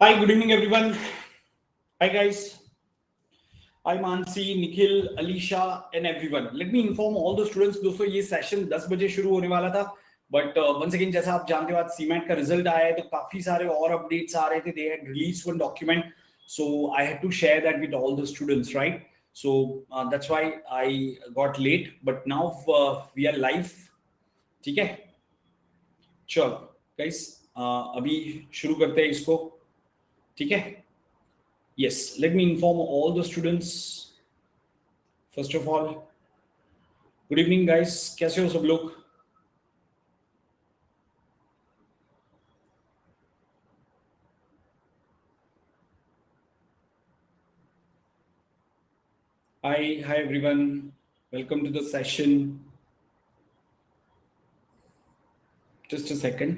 Hi, good evening, everyone. Hi, guys. Hi, Mansi, Nikhil, Alisha, and everyone. Let me inform all the students. दोस्तों ये session 10 बजे शुरू होने वाला था, बट वंस अगेन जैसा आप जानते हो आज सीमेंट का रिजल्ट आया है तो काफी सारे और अपडेट्स आ रहे थे. They had released one document, so I had to share that with all the students, right? So that's why I got late, but now we are live. ठीक है, चलो गाइस, अभी शुरू करते हैं इसको. ठीक है. Yes, let me inform all the students. First of all, good evening, guys. कैसे हो सब लोग? Hi everyone. Welcome to the session. Just a second.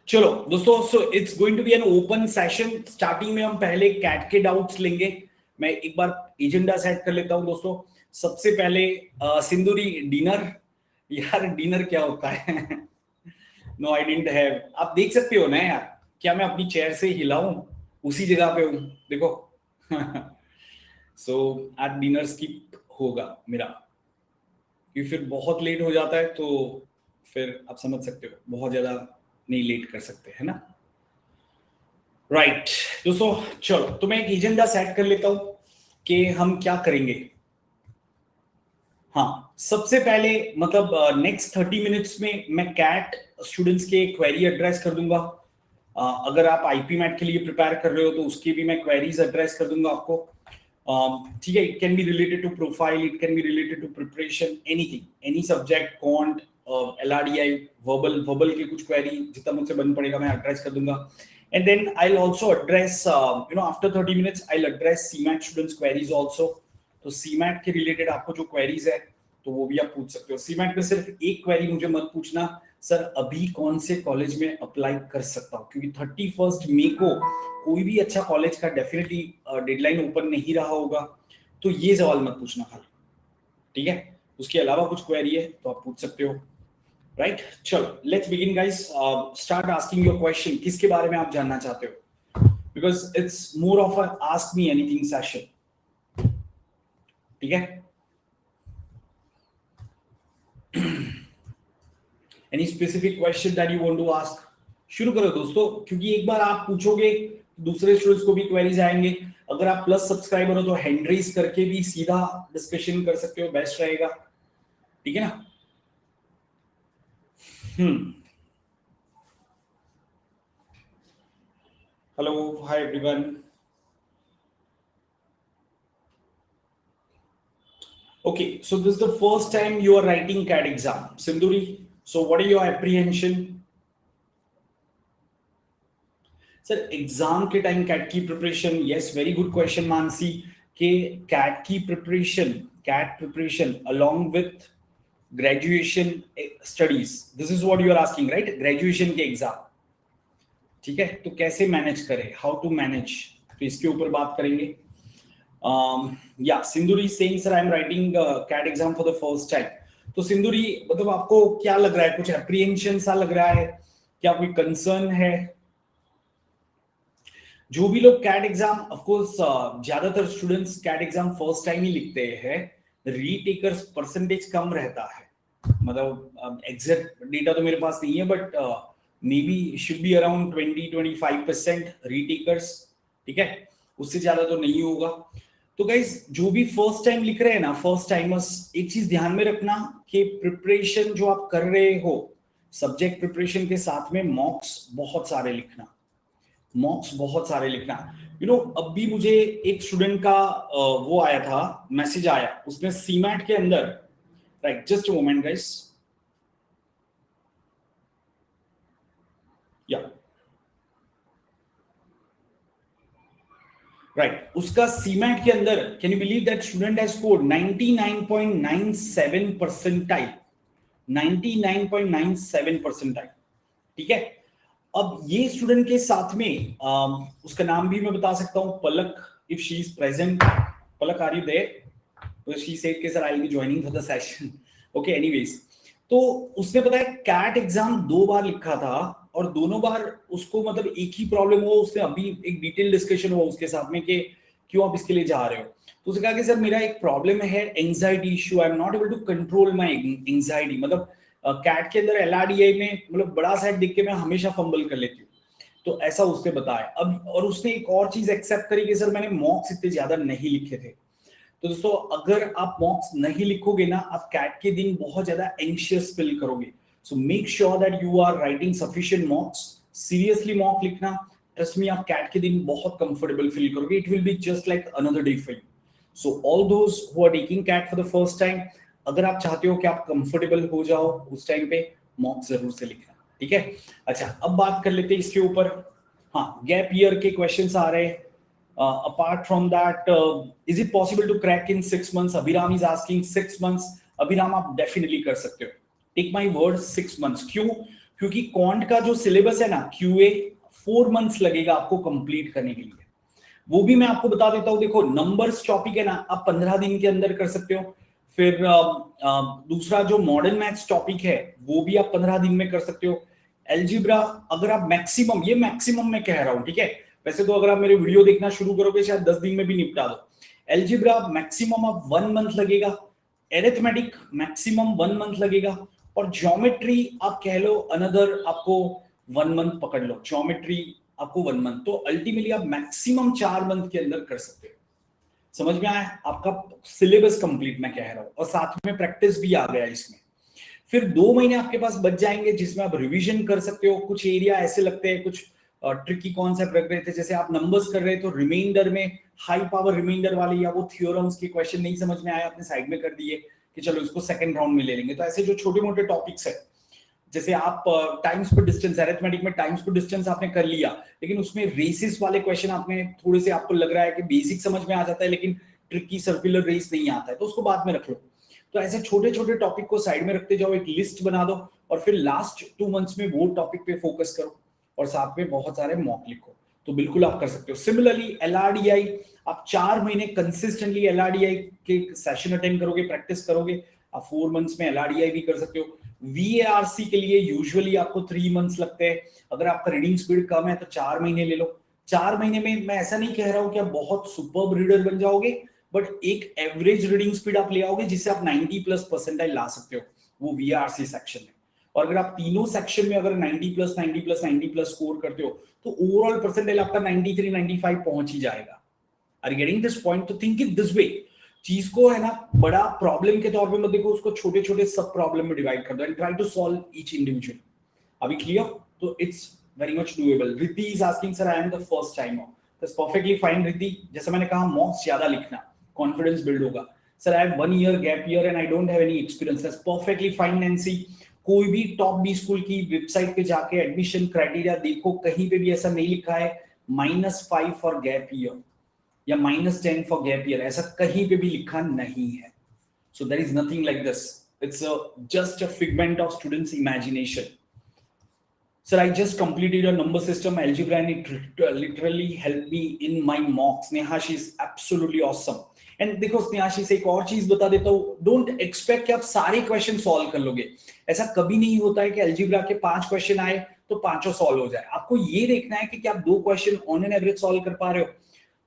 चलो दोस्तों, so it's going to be an open session. Starting में हम पहले cat के डाउट्स लेंगे. मैं एक बार एजेंडा सेट कर लेता हूं दोस्तों. सबसे पहले सिंदूरी डिनर. यार डिनर क्या होता है? No I didn't have. आप देख सकते हो ना यार, क्या मैं अपनी चेयर से हिलाऊं? उसी जगह पे हूं, देखो. सो आज डिनर स्किप होगा मेरा, क्योंकि फिर बहुत लेट हो जाता है. तो फिर आप समझ सकते हो, बहुत ज्यादा नहीं लेट कर सकते, है ना? राइट दोस्तों, चलो तो मैं एक एजेंडा सेट कर लेता हूं कि हम क्या करेंगे. हाँ, सबसे पहले मतलब नेक्स्ट 30 मिनट्स में मैं कैट स्टूडेंट्स के क्वेरी एड्रेस कर दूंगा. अगर आप आईपी मैट के लिए प्रिपेयर कर रहे हो तो उसकी भी मैं क्वेरीज एड्रेस कर दूंगा आपको. ठीक है. It can be related to profile, it can be related to preparation, anything, any subject, quant, LRDI, verbal verbal के कुछ क्वेरी जितना मुझसे बन पड़ेगा मैं एड्रेस कर दूंगा. And then I will also address, after 30 minutes I will address CMAT students queries also. तो सीमैट के रिलेटेड आपको जो क्वेरीज है तो वो भी आप पूछ सकते हो. सीमैट में सिर्फ एक क्वेरी मुझे मत पूछना, सर अभी कौन से कॉलेज में अप्लाई कर सकता हूँ, क्योंकि 31 मई को कोई भी अच्छा कॉलेज का डेफिनेटली डेडलाइन ओपन नहीं रहा होगा. तो ये सवाल मत पूछना खाली. ठीक है. उसके अलावा कुछ क्वेरी है तो आप पूछ सकते हो. राइट. चलो let's begin guys. Start asking your question. किसके बारे में आप जानना चाहते हो? Because it's more of a ask me anything session. ठीक है. Any specific question that you want to ask? शुरू करो दोस्तों, क्योंकि एक बार आप पूछोगे दूसरे स्टूडेंट्स को भी क्वेरीज आएंगे. अगर आप प्लस सब्सक्राइबर हो तो हैंड रेज करके भी सीधा डिस्कशन कर सकते हो, बेस्ट रहेगा. ठीक है ना? Hello, hi everyone. Okay, so this is the first time you are writing CAT exam, Sinduri. So what are your apprehension? Sir exam के टाइम कैट की preparation, yes very good question Mansi. के CAT की preparation, CAT preparation along with graduation studies, this is what you are asking, right? Graduation के exam. ठीक है. तो कैसे manage करें, हाउ टू मैनेज, तो इसके ऊपर बात करेंगे. या Sinduri saying sir I am writing CAT exam for the first time. तो सिंदूरी मतलब आपको क्या लग रहा है, कुछ एप्रीहेंशन सा लग रहा है, क्या कोई कंसर्न है? जो भी लोग कैट एग्जाम, ऑफ कोर्स ज्यादातर students CAT exam first time ही लिखते हैं. रीटेकर्स परसेंटेज कम रहता है. मतलब एग्जैक्ट डेटा तो मेरे पास नहीं है, but may be should be around 20-25% रीटेकर्स. ठीक है. उससे ज्यादा तो नहीं होगा. तो गाइज जो भी फर्स्ट टाइम लिख रहे हैं ना, फर्स्ट टाइमर्स, एक चीज ध्यान में रखना कि प्रिपरेशन जो आप कर रहे हो, सब्जेक्ट प्रिपरेशन के साथ में मॉक्स बहुत सारे लिखना. मॉक्स बहुत सारे लिखना. अब भी मुझे एक स्टूडेंट का वो आया था, मैसेज आया, उसमें सीमैट के अंदर, right just a moment guys, या राइट, उसका सीमैट के अंदर, can you believe that student has scored 99.97 percentile. 99.97 percentile. ठीक है. अब ये स्टूडेंट के साथ में उसका नाम भी मैं बता सकता हूं, Palak, if she is present. Palak, are you there? So she said, "Sir, I'll be joining for the session." Okay, anyways, तो उसने पता है कैट एग्जाम 2 बार लिखा था और दोनों बार उसको मतलब एक ही प्रॉब्लम हुआ। उसने अभी एक डिटेल डिस्कशन हुआ उसके साथ में कि क्यों आप इसके लिए जा रहे हो। तो उसने कहा कि सर मेरा एक प्रॉब्लम है, anxiety issue, I am not able to control my anxiety. मतलब कैट के अंदर एलआरडीआई में मतलब बड़ा सेट देख के मैं हमेशा फंबल कर लेती हूँ। तो ऐसा उसने बताया। अब और उसने एक और चीज एक्सेप्ट करी कि सर मैंने मॉक्स इतने ज्यादा नहीं लिखे थे। तो दोस्तों अगर आप मॉक्स नहीं लिखोगे ना, आप कैट के दिन बहुत ज्यादा एंशियस फील करोगे। So make sure that you are writing sufficient mocks. Seriously mock लिखना, ट्रस्ट मी आप कैट के दिन बहुत कंफर्टेबल फील करोगे। It will be just like another day for you. So all those who are taking CAT for the first time, अगर आप चाहते हो कि आप कंफर्टेबल हो जाओ उस टाइम पे, मॉक जरूर से लिखना, ठीक है। अच्छा अब बात कर लेते हैं इसके ऊपर। हाँ, गैप ईयर के क्वेश्चंस आ रहे हैं। Apart from that, is it possible to crack in 6 months? Abhiram is asking 6 months. Abhiram आप definitely कर सकते हो। Take my word, 6 months। क्यों? क्योंकि क्वांट का जो सिलेबस है ना, QA 4 months लगेगा आपको कंप्लीट करने के लिए। वो भी मैं आपको बता देता हूँ। देखो नंबर्स टॉपिक है ना, आप 15 दिन के अंदर कर सकते हो। फिर दूसरा जो मॉडर्न मैथ्स टॉपिक है वो भी आप 15 दिन में कर सकते हो। एल्जिब्रा अगर आप मैक्सिमम, ये मैक्सिमम मैं कह रहा हूँ, ठीक है। वैसे तो अगर आप मेरे वीडियो देखना शुरू करोगे शायद 10 दिन में भी निपटा दो। एल्जिब्रा मैक्सिमम आप 1 मंथ लगेगा। एरिथमेटिक मैक्सिमम 1 मंथ लगेगा। और ज्योमेट्री आप कह लो अनदर आपको 1 मंथ पकड़ लो। ज्योमेट्री आपको 1 मंथ, तो अल्टीमेटली आप मैक्सिमम 4 मंथ के अंदर कर सकते हो। समझ में आया? आपका सिलेबस कंप्लीट मैं कह रहा हूं, और साथ में प्रैक्टिस भी आ गया इसमें। फिर 2 महीने आपके पास बच जाएंगे जिसमें आप रिवीजन कर सकते हो। कुछ एरिया ऐसे लगते हैं, कुछ ट्रिकी कॉन्सेप्ट रख रहे थे, जैसे आप नंबर्स कर रहे तो रिमाइंडर में हाई पावर रिमाइंडर वाले या वो थ्योरम्स के क्वेश्चन नहीं समझ में आया, आपने साइड में कर दिए कि चलो इसको सेकंड राउंड में ले लेंगे। तो ऐसे जो छोटे मोटे टॉपिक्स है, जैसे आप टाइम्स पर डिस्टेंस, अरिथमेटिक में टाइम्स पर डिस्टेंस आपने कर लिया, लेकिन उसमें रेसिस वाले क्वेश्चन आपने थोड़े से, आपको लग रहा है कि बेसिक समझ में आ जाता है लेकिन ट्रिकी सर्कुलर रेस नहीं आता है, तो उसको बाद में रख लो। तो ऐसे छोटे छोटे टॉपिक को साइड में रखते जाओ, एक लिस्ट बना दो, और फिर लास्ट 2 मंथ्स में वो टॉपिक पे फोकस करो, और साथ में बहुत सारे मॉक लिखो। तो बिल्कुल आप कर सकते हो। सिमिलरली एलआरडीआई, आप 4 महीने कंसिस्टेंटली एलआरडीआई के सेशन अटेंड करोगे, प्रैक्टिस करोगे, आप 4 मंथ्स में एलआरडीआई भी कर सकते हो। वीएआरसी के लिए यूजुअली आपको 3 मंथ्स लगते हैं। अगर आपका रीडिंग स्पीड कम है तो 4 महीने ले लो। 4 महीने में मैं ऐसा नहीं कह रहा हूं कि आप बहुत सुपर्ब रीडर बन जाओगे, बट एक एवरेज रीडिंग स्पीड आप ले आओगे जिससे आप 90 प्लस परसेंटाइल ला सकते हो वो वीआरसी सेक्शन में। और अगर आप तीनों सेक्शन में अगर 90 प्लस 90 प्लस 90 प्लस स्कोर करते हो तो ओवरऑल परसेंटाइल आपका 93 95 पहुंच ही जाएगा। Are getting this point? तो थिंक इट दिस वे। चीज को है ना बड़ा प्रॉब्लम के तौर पे मत देखो, उसको छोटे छोटे सब प्रॉब्लम में डिवाइड कर दो and try to solve each individual. अभी क्लियर? तो it's very much doable. Riddhi is asking sir I am the first timer. That's perfectly fine Riddhi. जैसा मैंने कहा मॉक्स ज्यादा लिखना, कॉन्फिडेंस बिल्ड होगा। Sir I have 1 year gap year and I don't have any experience. That's perfectly fine Nancy. कोई भी top B school की website पे जाके एडमिशन क्राइटेरिया देखो, कहीं पे भी ऐसा नहीं लिखा है -5 फॉर गैप ईयर या -10 फॉर गैप ईयर, ऐसा कहीं पे भी लिखा नहीं है। So there is nothing like this. It's just a figment of students imagination. Sir, I just completed your number system algebra and it literally helped me in my mocks. Neha, she is absolutely awesome. And देखो स्नेहाशी से एक और चीज बता देता हूँ, don't expect कि आप सारे क्वेश्चन सॉल्व कर लोगे। ऐसा कभी नहीं होता है कि अलजेब्रा के 5 क्वेश्चन आए तो पांचों सॉल्व हो जाए। आपको ये देखना है कि क्या आप 2 question on an average solve कर पा रहे हो,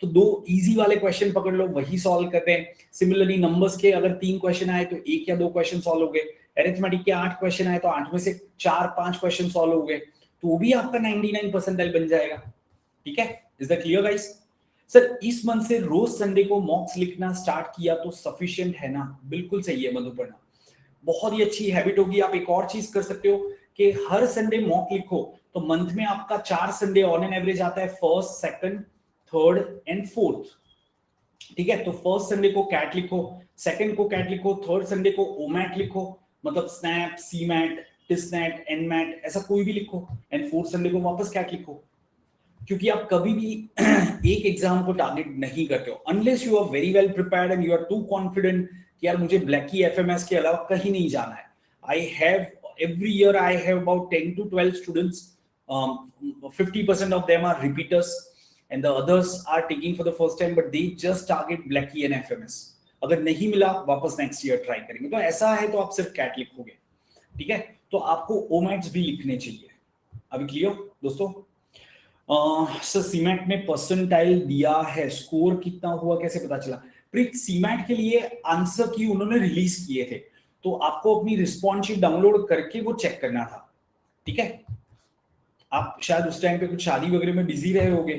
तो 2 इजी वाले क्वेश्चन पकड़ लो, वही सॉल्व करते हैं। सिमिलरली नंबर्स के अगर 3 क्वेश्चन आए तो 1 या 2 क्वेश्चन सॉल्व हो गए। अरिथमेटिक के 8 क्वेश्चन आए तो 8 में से 4-5 क्वेश्चन सॉल्व हो गए, तो भी आपका 99 परसेंटाइल बन जाएगा। ठीक है? Is that clear guys? Sir इस मंथ से रोज संडे को मॉक्स लिखना स्टार्ट किया तो सफिशिएंट है ना? बिल्कुल सही है मधुपर्णा, बहुत ही अच्छी हैबिट होगी। आप एक और चीज कर सकते हो कि हर संडे मॉक लिखो, तो मंथ में आपका 4 संडे ऑन एन एवरेज आता है, first, second, third and fourth. ठीक है? तो फर्स्ट संडे को कैट लिखो, सेकंड को कैट लिखो, थर्ड संडे को ओमैट लिखो, मतलब स्नैप, सी मैट, टिसनेट, एनमैट, ऐसा कोई भी लिखो, एंड फोर्थ संडे को वापस कैट लिखो। क्योंकि आप कभी भी एक एग्जाम को टारगेट नहीं करते हो unless you are very well prepared and you are too confident कि यार मुझे ब्लैकी एफएमएस के अलावा कहीं नहीं जाना है। I have every year I have about 10 to 12 students, 50% of them are repeaters and the others are taking for the first time but they just target blackie and fms। अगर नहीं मिला वापस नेक्स्ट ईयर ट्राई करेंगे। तो ऐसा है तो आप सिर्फ कैट लिखोगे। ठीक है, तो आपको ओमैट्स भी लिखने चाहिए। अभी क्लियर दोस्तों? सर सीमैट में परसेंटाइल दिया है, स्कोर कितना हुआ कैसे पता चला? प्रीत, सीमैट के लिए आंसर की उन्होंने रिलीज किए थे, तो आपको अपनी रिस्पॉन्स शीट डाउनलोड करके वो चेक करना था, ठीक है? आप शायद उस टाइम पे कुछ शादी वगैरह में बिजी रहे होगे,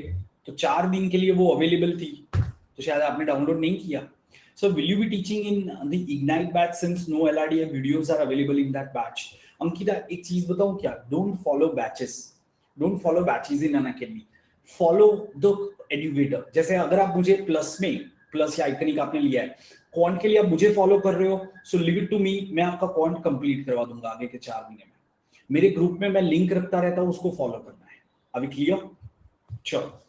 तो 4 दिन के लिए वो अवेलेबल थी, तो शायद आपने डाउनलोड नहीं किया। So will you be teaching in the Ignite batch since no LRDA videos are available in that batch? Ankita, एक चीज बताऊं क्या, don't follow batches, don't follow batches in Unacademy, follow the educator. जैसे अगर आप मुझे प्लस में, plus या आइकनिक आपने लिया है, क्वांट के लिए आप मुझे फॉलो कर रहे हो, so leave it to me, मैं आपका क्वांट कंप्लीट करवा दूंगा आगे के 4 महीने में। मेरे ग्रुप में मैं लिंक रखता रहता हूं, उसको फॉलो करना है। अभी क्लियर? चलो,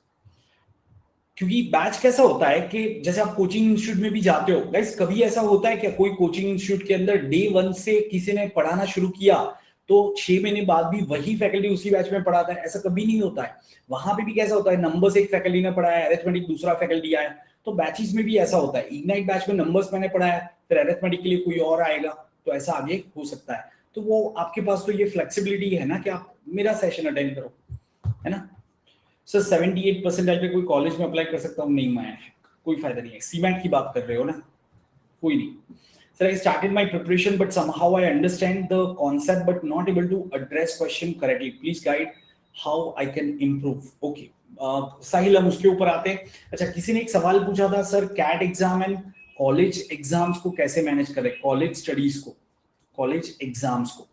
क्योंकि बैच कैसा होता है कि जैसे आप कोचिंग इंस्टीट्यूट में भी जाते हो गाइस, कभी ऐसा होता है क्या कोई कोचिंग इंस्टीट्यूट के अंदर डे 1 से किसी ने पढ़ाना शुरू किया तो 6 महीने बाद भी वही फैकल्टी उसी बैच में पढ़ाता है? ऐसा कभी नहीं होता है। वहां पे भी कैसा होता है, नंबर्स एक फैकल्टी ने पढ़ाया, अरिथमेटिक दूसरा फैकल्टी आया, तो बैचेस में भी ऐसा होता है। इग्नाइट बैच में नंबर्स मैंने पढ़ाया, फिर अरिथमेटिक के लिए कोई और आएगा, तो ऐसा आगे हो सकता है। तो वो आपके पास तो ये फ्लेक्सिबिलिटी है ना कि आप मेरा सेशन अटेंड करो, है ना? सर 78% पे कोई कॉलेज में अप्लाई कर सकता हूँ? नहीं, मैं कोई फायदा नहीं है। सीमैट की बात कर रहे हो ना, कोई नहीं। Sir I started my preparation but somehow I understand the concept but not able to address question correctly, please guide how I can improve. Okay Sahil, हम उसके ऊपर आते हैं। अच्छा, किसी ने एक सवाल पूछा था sir, CAT exam and college exams को कैसे मैनेज करें, कॉलेज स्टडीज को, कॉलेज एग्जाम्स को।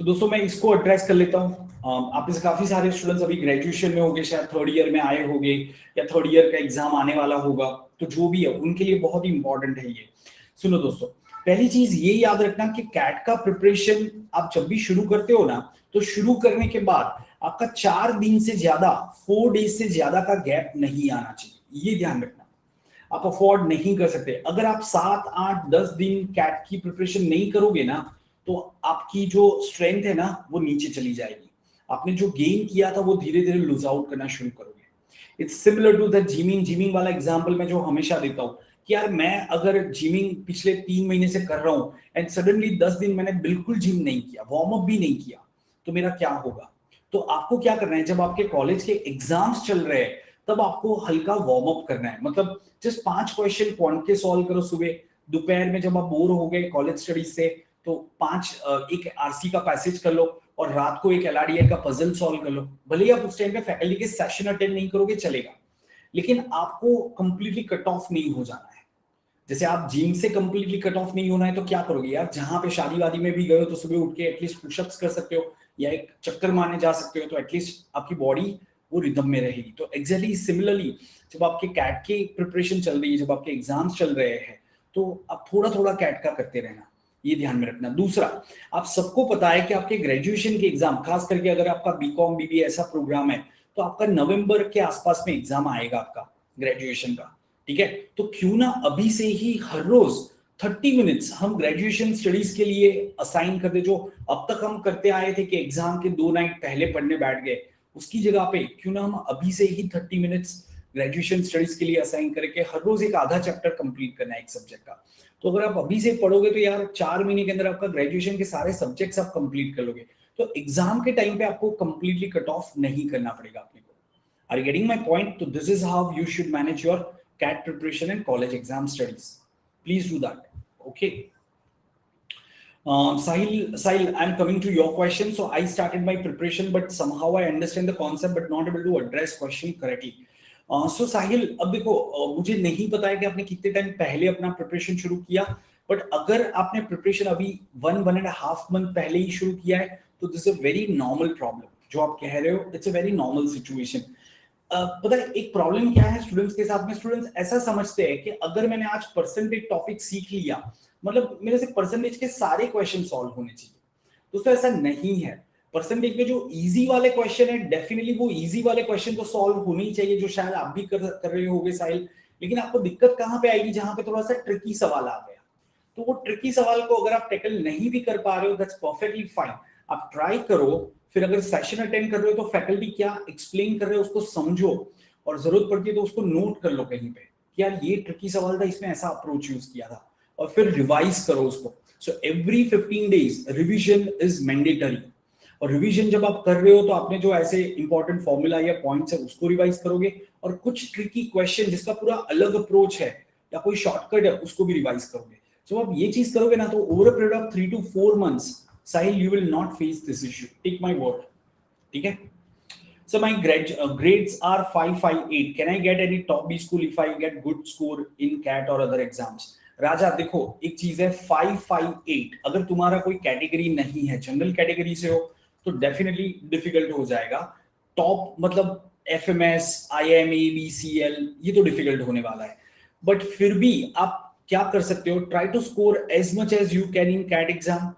तो दोस्तों मैं इसको एड्रेस कर लेता हूँ। आप में से काफी सारे स्टूडेंट्स अभी ग्रेजुएशन में होंगे, शायद थर्ड ईयर में आए होंगे या थर्ड ईयर का एग्जाम आने वाला होगा, तो जो भी है उनके लिए बहुत ही इंपॉर्टेंट है ये। सुनो दोस्तों, पहली चीज ये याद रखना कि कैट का प्रिपरेशन आप जब भी शुरू करते हो ना, तो शुरू करने के बाद आपका 4 दिन से ज्यादा, 4 डेज से ज्यादा का गैप नहीं आना चाहिए, ये ध्यान रखना। आप अफोर्ड नहीं कर सकते। अगर आप 7, 8, 10 दिन कैट की प्रिपरेशन नहीं करोगे ना, तो आपकी जो स्ट्रेंथ है ना वो नीचे चली जाएगी। आपने जो गेन किया था वो धीरे धीरे लूज आउट करना शुरू करोगे। It's similar to the gymming वाला एग्जांपल मैं जो हमेशा देता हूं कि यार मैं अगर जिमिंग पिछले 3 महीने से कर रहा हूं एंड सडनली 10 दिन मैंने बिल्कुल जिम नहीं किया, वार्म अप भी नहीं किया, तो मेरा क्या होगा? तो आपको क्या करना है, जब आपके कॉलेज के एग्जाम्स चल रहे हैं तब आपको हल्का वार्म अप करना है। मतलब जस्ट 5 क्वेश्चन क्वांट के सॉल्व करो सुबह, दोपहर में जब आप बोर हो गए कॉलेज स्टडीज से तो 5 एक आरसी का पैसेज कर लो, और रात को एक एलआरडीआई का पजल सॉल्व कर लो। भले ही आप उस टाइम पे फैकल्टी के सेशन अटेंड नहीं करोगे चलेगा, लेकिन आपको कंप्लीटली कट ऑफ नहीं हो जाना है। जैसे आप जिम से कंप्लीटली कट ऑफ नहीं होना है तो क्या करोगे यार, जहां पे शादी वादी में भी गए हो तो सुबह उठ के एटलीस्ट पुशअप्स कर सकते हो या एक चक्कर मारने जा सकते हो, तो एटलीस्ट आपकी बॉडी वो रिदम में रहेगी। तो एग्जैक्टली सिमिलरली जब आपके कैट की प्रिपरेशन चल रही है, जब आपके एग्जाम्स चल रहे हैं, तो आप थोड़ा थोड़ा कैट का करते रहना, ये ध्यान में रखना। दूसरा, आप सबको पता है कि आपके ग्रेजुएशन के एग्जाम, खास करके अगर आपका बीकॉम बीबीए ऐसा प्रोग्राम है, तो आपका नवंबर के आसपास में एग्जाम आएगा आपका ग्रेजुएशन का, ठीक है? तो क्यों ना अभी से ही हर रोज 30 मिनट्स हम ग्रेजुएशन स्टडीज के लिए असाइन कर दे। जो अब तक हम करते आए थे कि एग्जाम के 2 नाइट पहले पढ़ने बैठ गए, उसकी जगह पे क्यों ना हम अभी से ही 30 मिनट्स ग्रेजुएशन स्टडीज के लिए असाइन करके हर रोज एक आधा चैप्टर कंप्लीट करना है एक सब्जेक्ट का। तो अगर आप अभी से पढ़ोगे तो यार 4 महीने के अंदर आपका ग्रेजुएशन के सारे सब्जेक्ट्स आप कंप्लीट कर लोगे, तो एग्जाम के टाइम पे आपको कंप्लीटली कट ऑफ नहीं करना पड़ेगा अपने को। Are you getting my point? So this is how you should manage your CAT preparation and college exam studies. Please do that. Okay. Sahil, I'm coming to your question. So I started my preparation, but somehow I understand the concept, but not able to address question correctly. So Sahil, अब देखो मुझे नहीं पता है कि आपने कितने time पहले अपना प्रिपरेशन शुरू किया, बट अगर आपने प्रिपरेशन अभी 1.5 मंथ पहले ही शुरू किया है तो this is a very normal problem जो आप कह रहे हो। It's a very normal situation. पता है एक प्रॉब्लम क्या है स्टूडेंट्स के साथ में, स्टूडेंट्स ऐसा समझते हैं कि अगर मैंने आज परसेंटेज टॉपिक सीख लिया मतलब मेरे से परसेंटेज के सारे क्वेश्चन सॉल्व होने चाहिए। दोस्तों ऐसा नहीं है। परसेंटेज में जो इजी वाले क्वेश्चन है डेफिनेटली वो इजी वाले क्वेश्चन तो सॉल्व होने ही चाहिए, जो शायद आप भी कर रहे होगे साहिल। लेकिन आपको दिक्कत कहां पे आएगी, जहां पे थोड़ा सा ट्रिकी सवाल आ गया। तो वो ट्रिकी सवाल को अगर आप टैकल नहीं भी कर पा रहे हो दैट्स परफेक्टली फाइन, आप ट्राई करो। फिर अगर सेशन अटेंड कर रहे हो तो फैकल्टी क्या एक्सप्लेन कर रहे हो उसको समझो, और जरूरत पड़ती है तो उसको नोट कर लो कहीं पे कि यार ये ट्रिकी सवाल था, इसमें ऐसा अप्रोच यूज किया था, और फिर रिवाइज करो उसको। So every 15 days revision is mandatory. और रिवीजन जब आप कर रहे हो तो आपने जो ऐसे इंपॉर्टेंट फॉर्मूला या पॉइंट्स है उसको रिवाइज करोगे, और कुछ ट्रिकी क्वेश्चन जिसका पूरा अलग अप्रोच है या कोई शॉर्टकट है उसको भी रिवाइज करोगे। जब आप ये चीज करोगे ना तो over a period of 3 to 4 months Sahil you will not face this issue, take my word. ठीक है। So my grades are 558. Can I get any top B school if I get good score in CAT or other exams? राजा देखो, एक चीज है 558, अगर तुम्हारा कोई category नहीं है, जनरल कैटेगरी से हो तो डेफिनेटली डिफिकल्ट हो जाएगा। टॉप मतलब FMS, IM, ABCL, ये तो डिफिकल्ट होने वाला है। बट फिर भी आप क्या कर सकते हो, try to score as much as you can in CAT exam.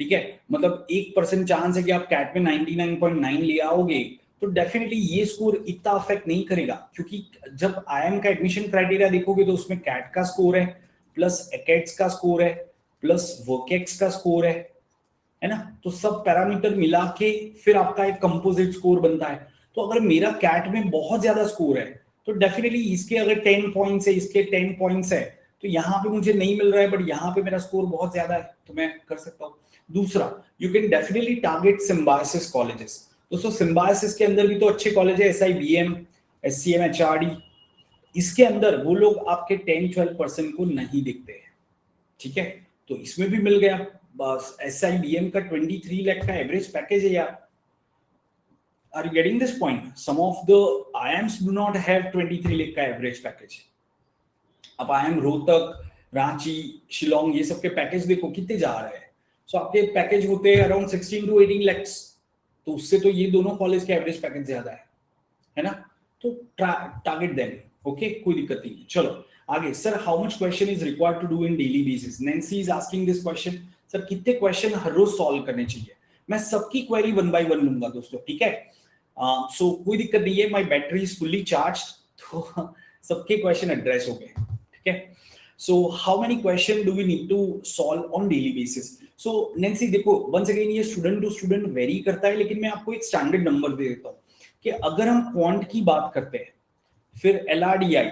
ठीक है, मतलब 1% चांस है कि आप कैट में 99.9 ले आओगे, तो डेफिनेटली ये स्कोर इतना अफेक्ट नहीं करेगा, क्योंकि जब IIM का एडमिशन क्राइटेरिया देखोगे तो उसमें कैट का स्कोर है, प्लस एकेट्स का स्कोर है, प्लस वर्केक्स का स्कोर है ना, तो सब पैरामीटर मिला के फिर आपका एक कंपोजिट स्कोर बनता है। तो अगर मेरा कैट में बहुत ज्यादा स्कोर है तो डेफिनेटली इसके अगर 10 पॉइंट्स है, इसके 10 पॉइंट्स है, तो यहाँ पे मुझे नहीं मिल रहा है बट यहाँ पे मेरा स्कोर बहुत ज्यादा है तो मैं कर सकता हूँ। दूसरा, you can definitely target symbiosis colleges. दोस्तों सिम्बायोसिस के अंदर भी तो अच्छे कॉलेज है, SIBM, SCM, HRD, इसके अंदर वो लोग आपके 10-12% को नहीं देखते हैं। ठीक है, तो इसमें भी मिल गया। बस SIBM का 23 लाख का एवरेज पैकेज है यार। Are you getting this point? Some of the IIMs do not have 23 lakh का एवरेज पैकेज। अब IIM रोहतक, रांची, शिलोंग, ये सब के पैकेज देखो कितने जा रहे हैं। सो आपके पैकेज होते हैं अराउंड 16 to 18 lakhs, तो उससे तो ये दोनों कॉलेज के एवरेज पैकेज ज्यादा है ना। तो टारगेट देम, ओके, कोई दिक्कत नहीं। चलो आगे। Sir how much question is required to do in daily basis? Nancy is asking this question. Sir कितने क्वेश्चन हर रोज सॉल्व करने चाहिए? मैं सबकी क्वेरी 1 by 1 लूंगा दोस्तों, ठीक है। सो कोई दिक्कत नहीं है, my battery is fully charge, तो सबके क्वेश्चन एड्रेस हो गए, ठीक है। So how many question do we need to solve on daily basis? So Nancy देखो, वंस अगेन ये स्टूडेंट टू स्टूडेंट वेरी करता है, लेकिन मैं आपको एक स्टैंडर्ड नंबर दे देता हूँ कि अगर हम क्वांट की बात करते हैं, फिर LRDI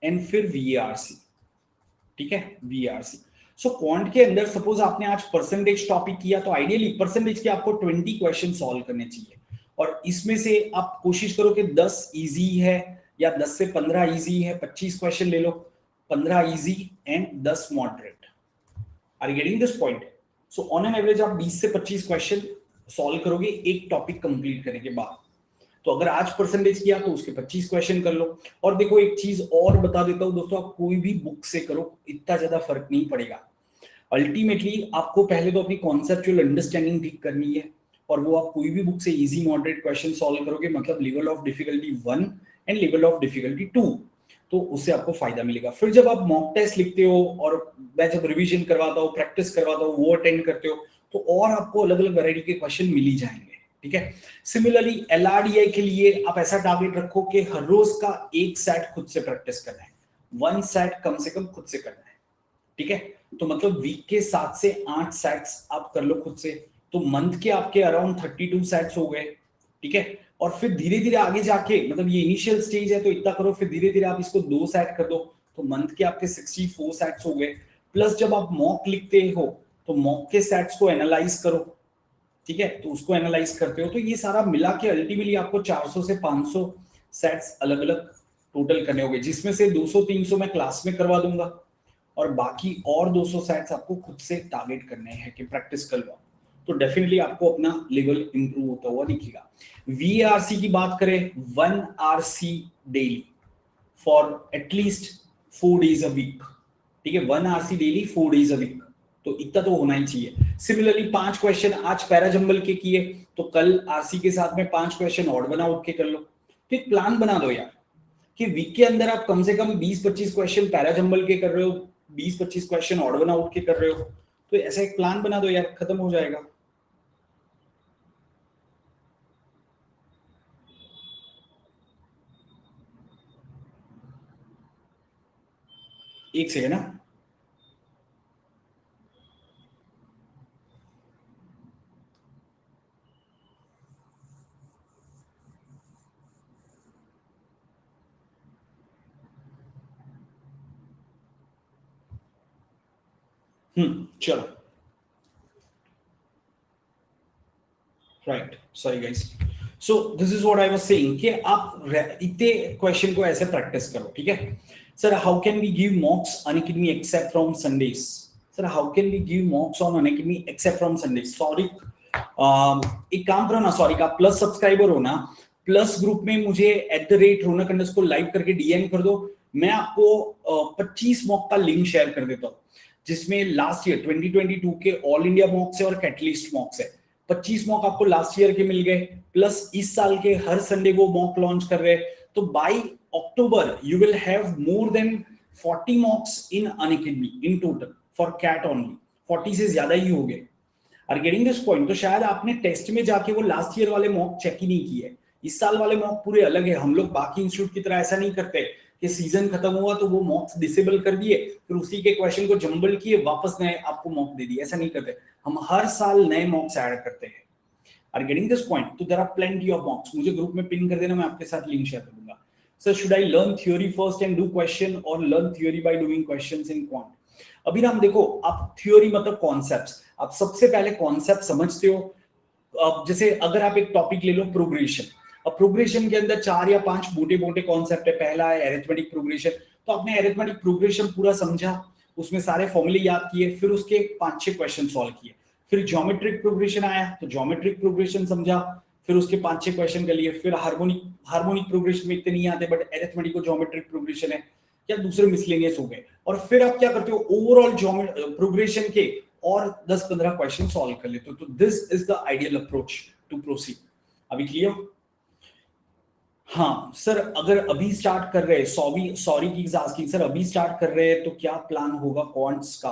एंड फिर VARC, ठीक है, VARC। सो क्वांट के अंदर सपोज आपने आज परसेंटेज टॉपिक किया, तो आइडियली परसेंटेज के आपको 20 क्वेश्चन सॉल्व करने चाहिए, और इसमें से आप कोशिश करो कि 10 इजी है या 10 से 15 इजी है, 25 क्वेश्चन ले लो, 15 easy and 10 moderate. Are you getting this point? So on an average आप 20 से 25 क्वेश्चन सॉल्व करोगे एक टॉपिक कंप्लीट करने के बाद। तो अगर आज परसेंटेज किया तो उसके 25 क्वेश्चन कर लो। और देखो एक चीज और बता देता हूं दोस्तों, आप कोई भी बुक से करो इतना ज्यादा फर्क नहीं पड़ेगा। अल्टीमेटली आपको पहले तो अपनी कॉन्सेप्चुअल अंडरस्टैंडिंग ठीक करनी है, और वो आप कोई भी बुक से इजी मॉडरेट क्वेश्चन सॉल्व करोगे, मतलब level of difficulty 1 and level of difficulty 2, तो उससे आपको फायदा मिलेगा। फिर जब आप मॉक टेस्ट लिखते हो और मैं जब रिवीजन करवाता हूँ, प्रैक्टिस करवाता हूँ, वो अटेंड करते हो, तो और आपको अलग अलग वैरायटी के क्वेश्चन मिल ही जाएंगे, ठीक है। सिमिलरली LRDI के लिए आप ऐसा टारगेट रखो कि हर रोज का एक सेट खुद से प्रैक्टिस करना है, 1 सेट कम से कम खुद से करना है, ठीक है। तो मतलब वीक के 7 से 8 सेट्स आप कर लो खुद से, तो मंथ के आपके अराउंड 32 सेट्स हो गए, ठीक है। और फिर धीरे धीरे आगे जाके, मतलब ये इनिशियल स्टेज है तो इतना करो, फिर धीरे धीरे आप इसको 2 सेट कर दो, तो मंथ के आपके 64 सेट्स हो गए। प्लस जब आप मॉक लिखते हो तो मॉक के सेट्स को एनालाइज करो, ठीक है, तो उसको एनालाइज करते हो, तो ये सारा मिला के अल्टीमेटली आपको 400 से 500 सेट्स अलग अलग टोटल करने होंगे, जिसमें से 200-300 मैं क्लास में करवा दूंगा, और बाकी और 200 सेट्स आपको खुद से टारगेट करने हैं कि प्रैक्टिस कर लो, तो डेफिनेटली आपको अपना लेवल इंप्रूव होता हुआ दिखेगा। VARC की बात करें, 1 RC daily for at least 4 days a week, ठीक है, 1 RC daily 4 days a week, तो इतना तो होना ही चाहिए। सिमिलरली 5 क्वेश्चन आज पैराजंबल के किए, तो कल RC के साथ में 5 क्वेश्चन और बना उठ के कर लो। तो एक प्लान बना दो यार कि वीक के अंदर आप कम से कम 20-25 क्वेश्चन पैराजंबल के कर रहे हो, 20-25 क्वेश्चन ऑड बना उठ के कर रहे हो, तो ऐसा एक प्लान बना दो यार, खत्म हो जाएगा। एक सेकेंड ना। चलो right, sorry guys. So this is what I was saying कि आप इतने क्वेश्चन को ऐसे प्रैक्टिस करो, ठीक है। Sir how can we give mocks Unacademy except from Sundays? Sir how can we give mocks on Unacademy except from Sundays? Sorry, एक काम करो ना, सॉरी का प्लस सब्सक्राइबर हो ना, प्लस ग्रुप में मुझे @ronak_live करके डीएम कर दो। मैं आपको 25 मॉक का लिंक शेयर कर देता हूँ, जिसमें लास्ट ईयर 2022 के ऑल इंडिया मॉक्स है और कैटलिस्ट मॉक्स है। 25 मॉक आपको लास्ट ईयर के मिल गए, प्लस इस साल के हर संडे वो मॉक लॉन्च कर रहे हैं। तो by October you will have more than 40 mocks in Unacademy in total for CAT only. 40 से ज्यादा ही हो गए। Are getting this point? तो शायद आपने टेस्ट में जाके वो लास्ट ईयर वाले मॉक चेक ही नहीं किए। इस साल वाले मॉक पूरे अलग है। हम लोग बाकी इंस्टीट्यूट की तरह ऐसा नहीं करते कि सीजन खत्म हुआ तो वो मॉक्स डिसेबल कर दिए, फिर उसी के क्वेश्चन को जंबल किए, वापस नए आपको मॉक दे दिए। ऐसा नहीं करते, हम हर साल नए मॉक्स ऐड करते हैं। Are getting this point? तो there are plenty of mocks. मुझे ग्रुप में पिन कर देना, मैं आपके साथ लिंक शेयर कर दूंगा। Sir should I learn theory first and do question और learn theory by doing questions in quant? Abhiram देखो, आप थ्योरी मतलब कॉन्सेप्ट्स, आप सबसे पहले कॉन्सेप्ट समझते हो। अब जैसे अगर आप एक टॉपिक ले लो प्रोग्रेशन, अब प्रोग्रेशन के अंदर 4 या 5 मोटे मोटे कॉन्सेप्ट है। पहला है एरिथमेटिक प्रोग्रेशन, तो आपने एरिथमेटिक प्रोग्रेशन पूरा समझा, उसमें सारे फॉर्मूले याद किए, फिर उसके 5-6 क्वेश्चन सॉल्व किए। फिर ज्योमेट्रिक प्रोग्रेशन आया तो ज्योमेट्रिक प्रोग्रेशन समझा, फिर उसके 5-6 क्वेश्चन कर लिए। फिर हार्मोनिक प्रोग्रेशन में इतने नहीं आते, बट एरिथमेटिक और ज्योमेट्रिक प्रोग्रेशन है या दूसरे मिसलेनियस हो गए। और फिर आप क्या करते हो, ओवरऑल प्रोग्रेशन के और 10-15 क्वेश्चन सॉल्व कर लेते हो। तो this is the ideal approach to proceed. अभी क्लियर? हाँ सर, अगर अभी स्टार्ट कर रहे हैं, सॉरी की आस्किंग सर, अभी स्टार्ट कर रहे हैं तो क्या प्लान होगा क्वांट्स का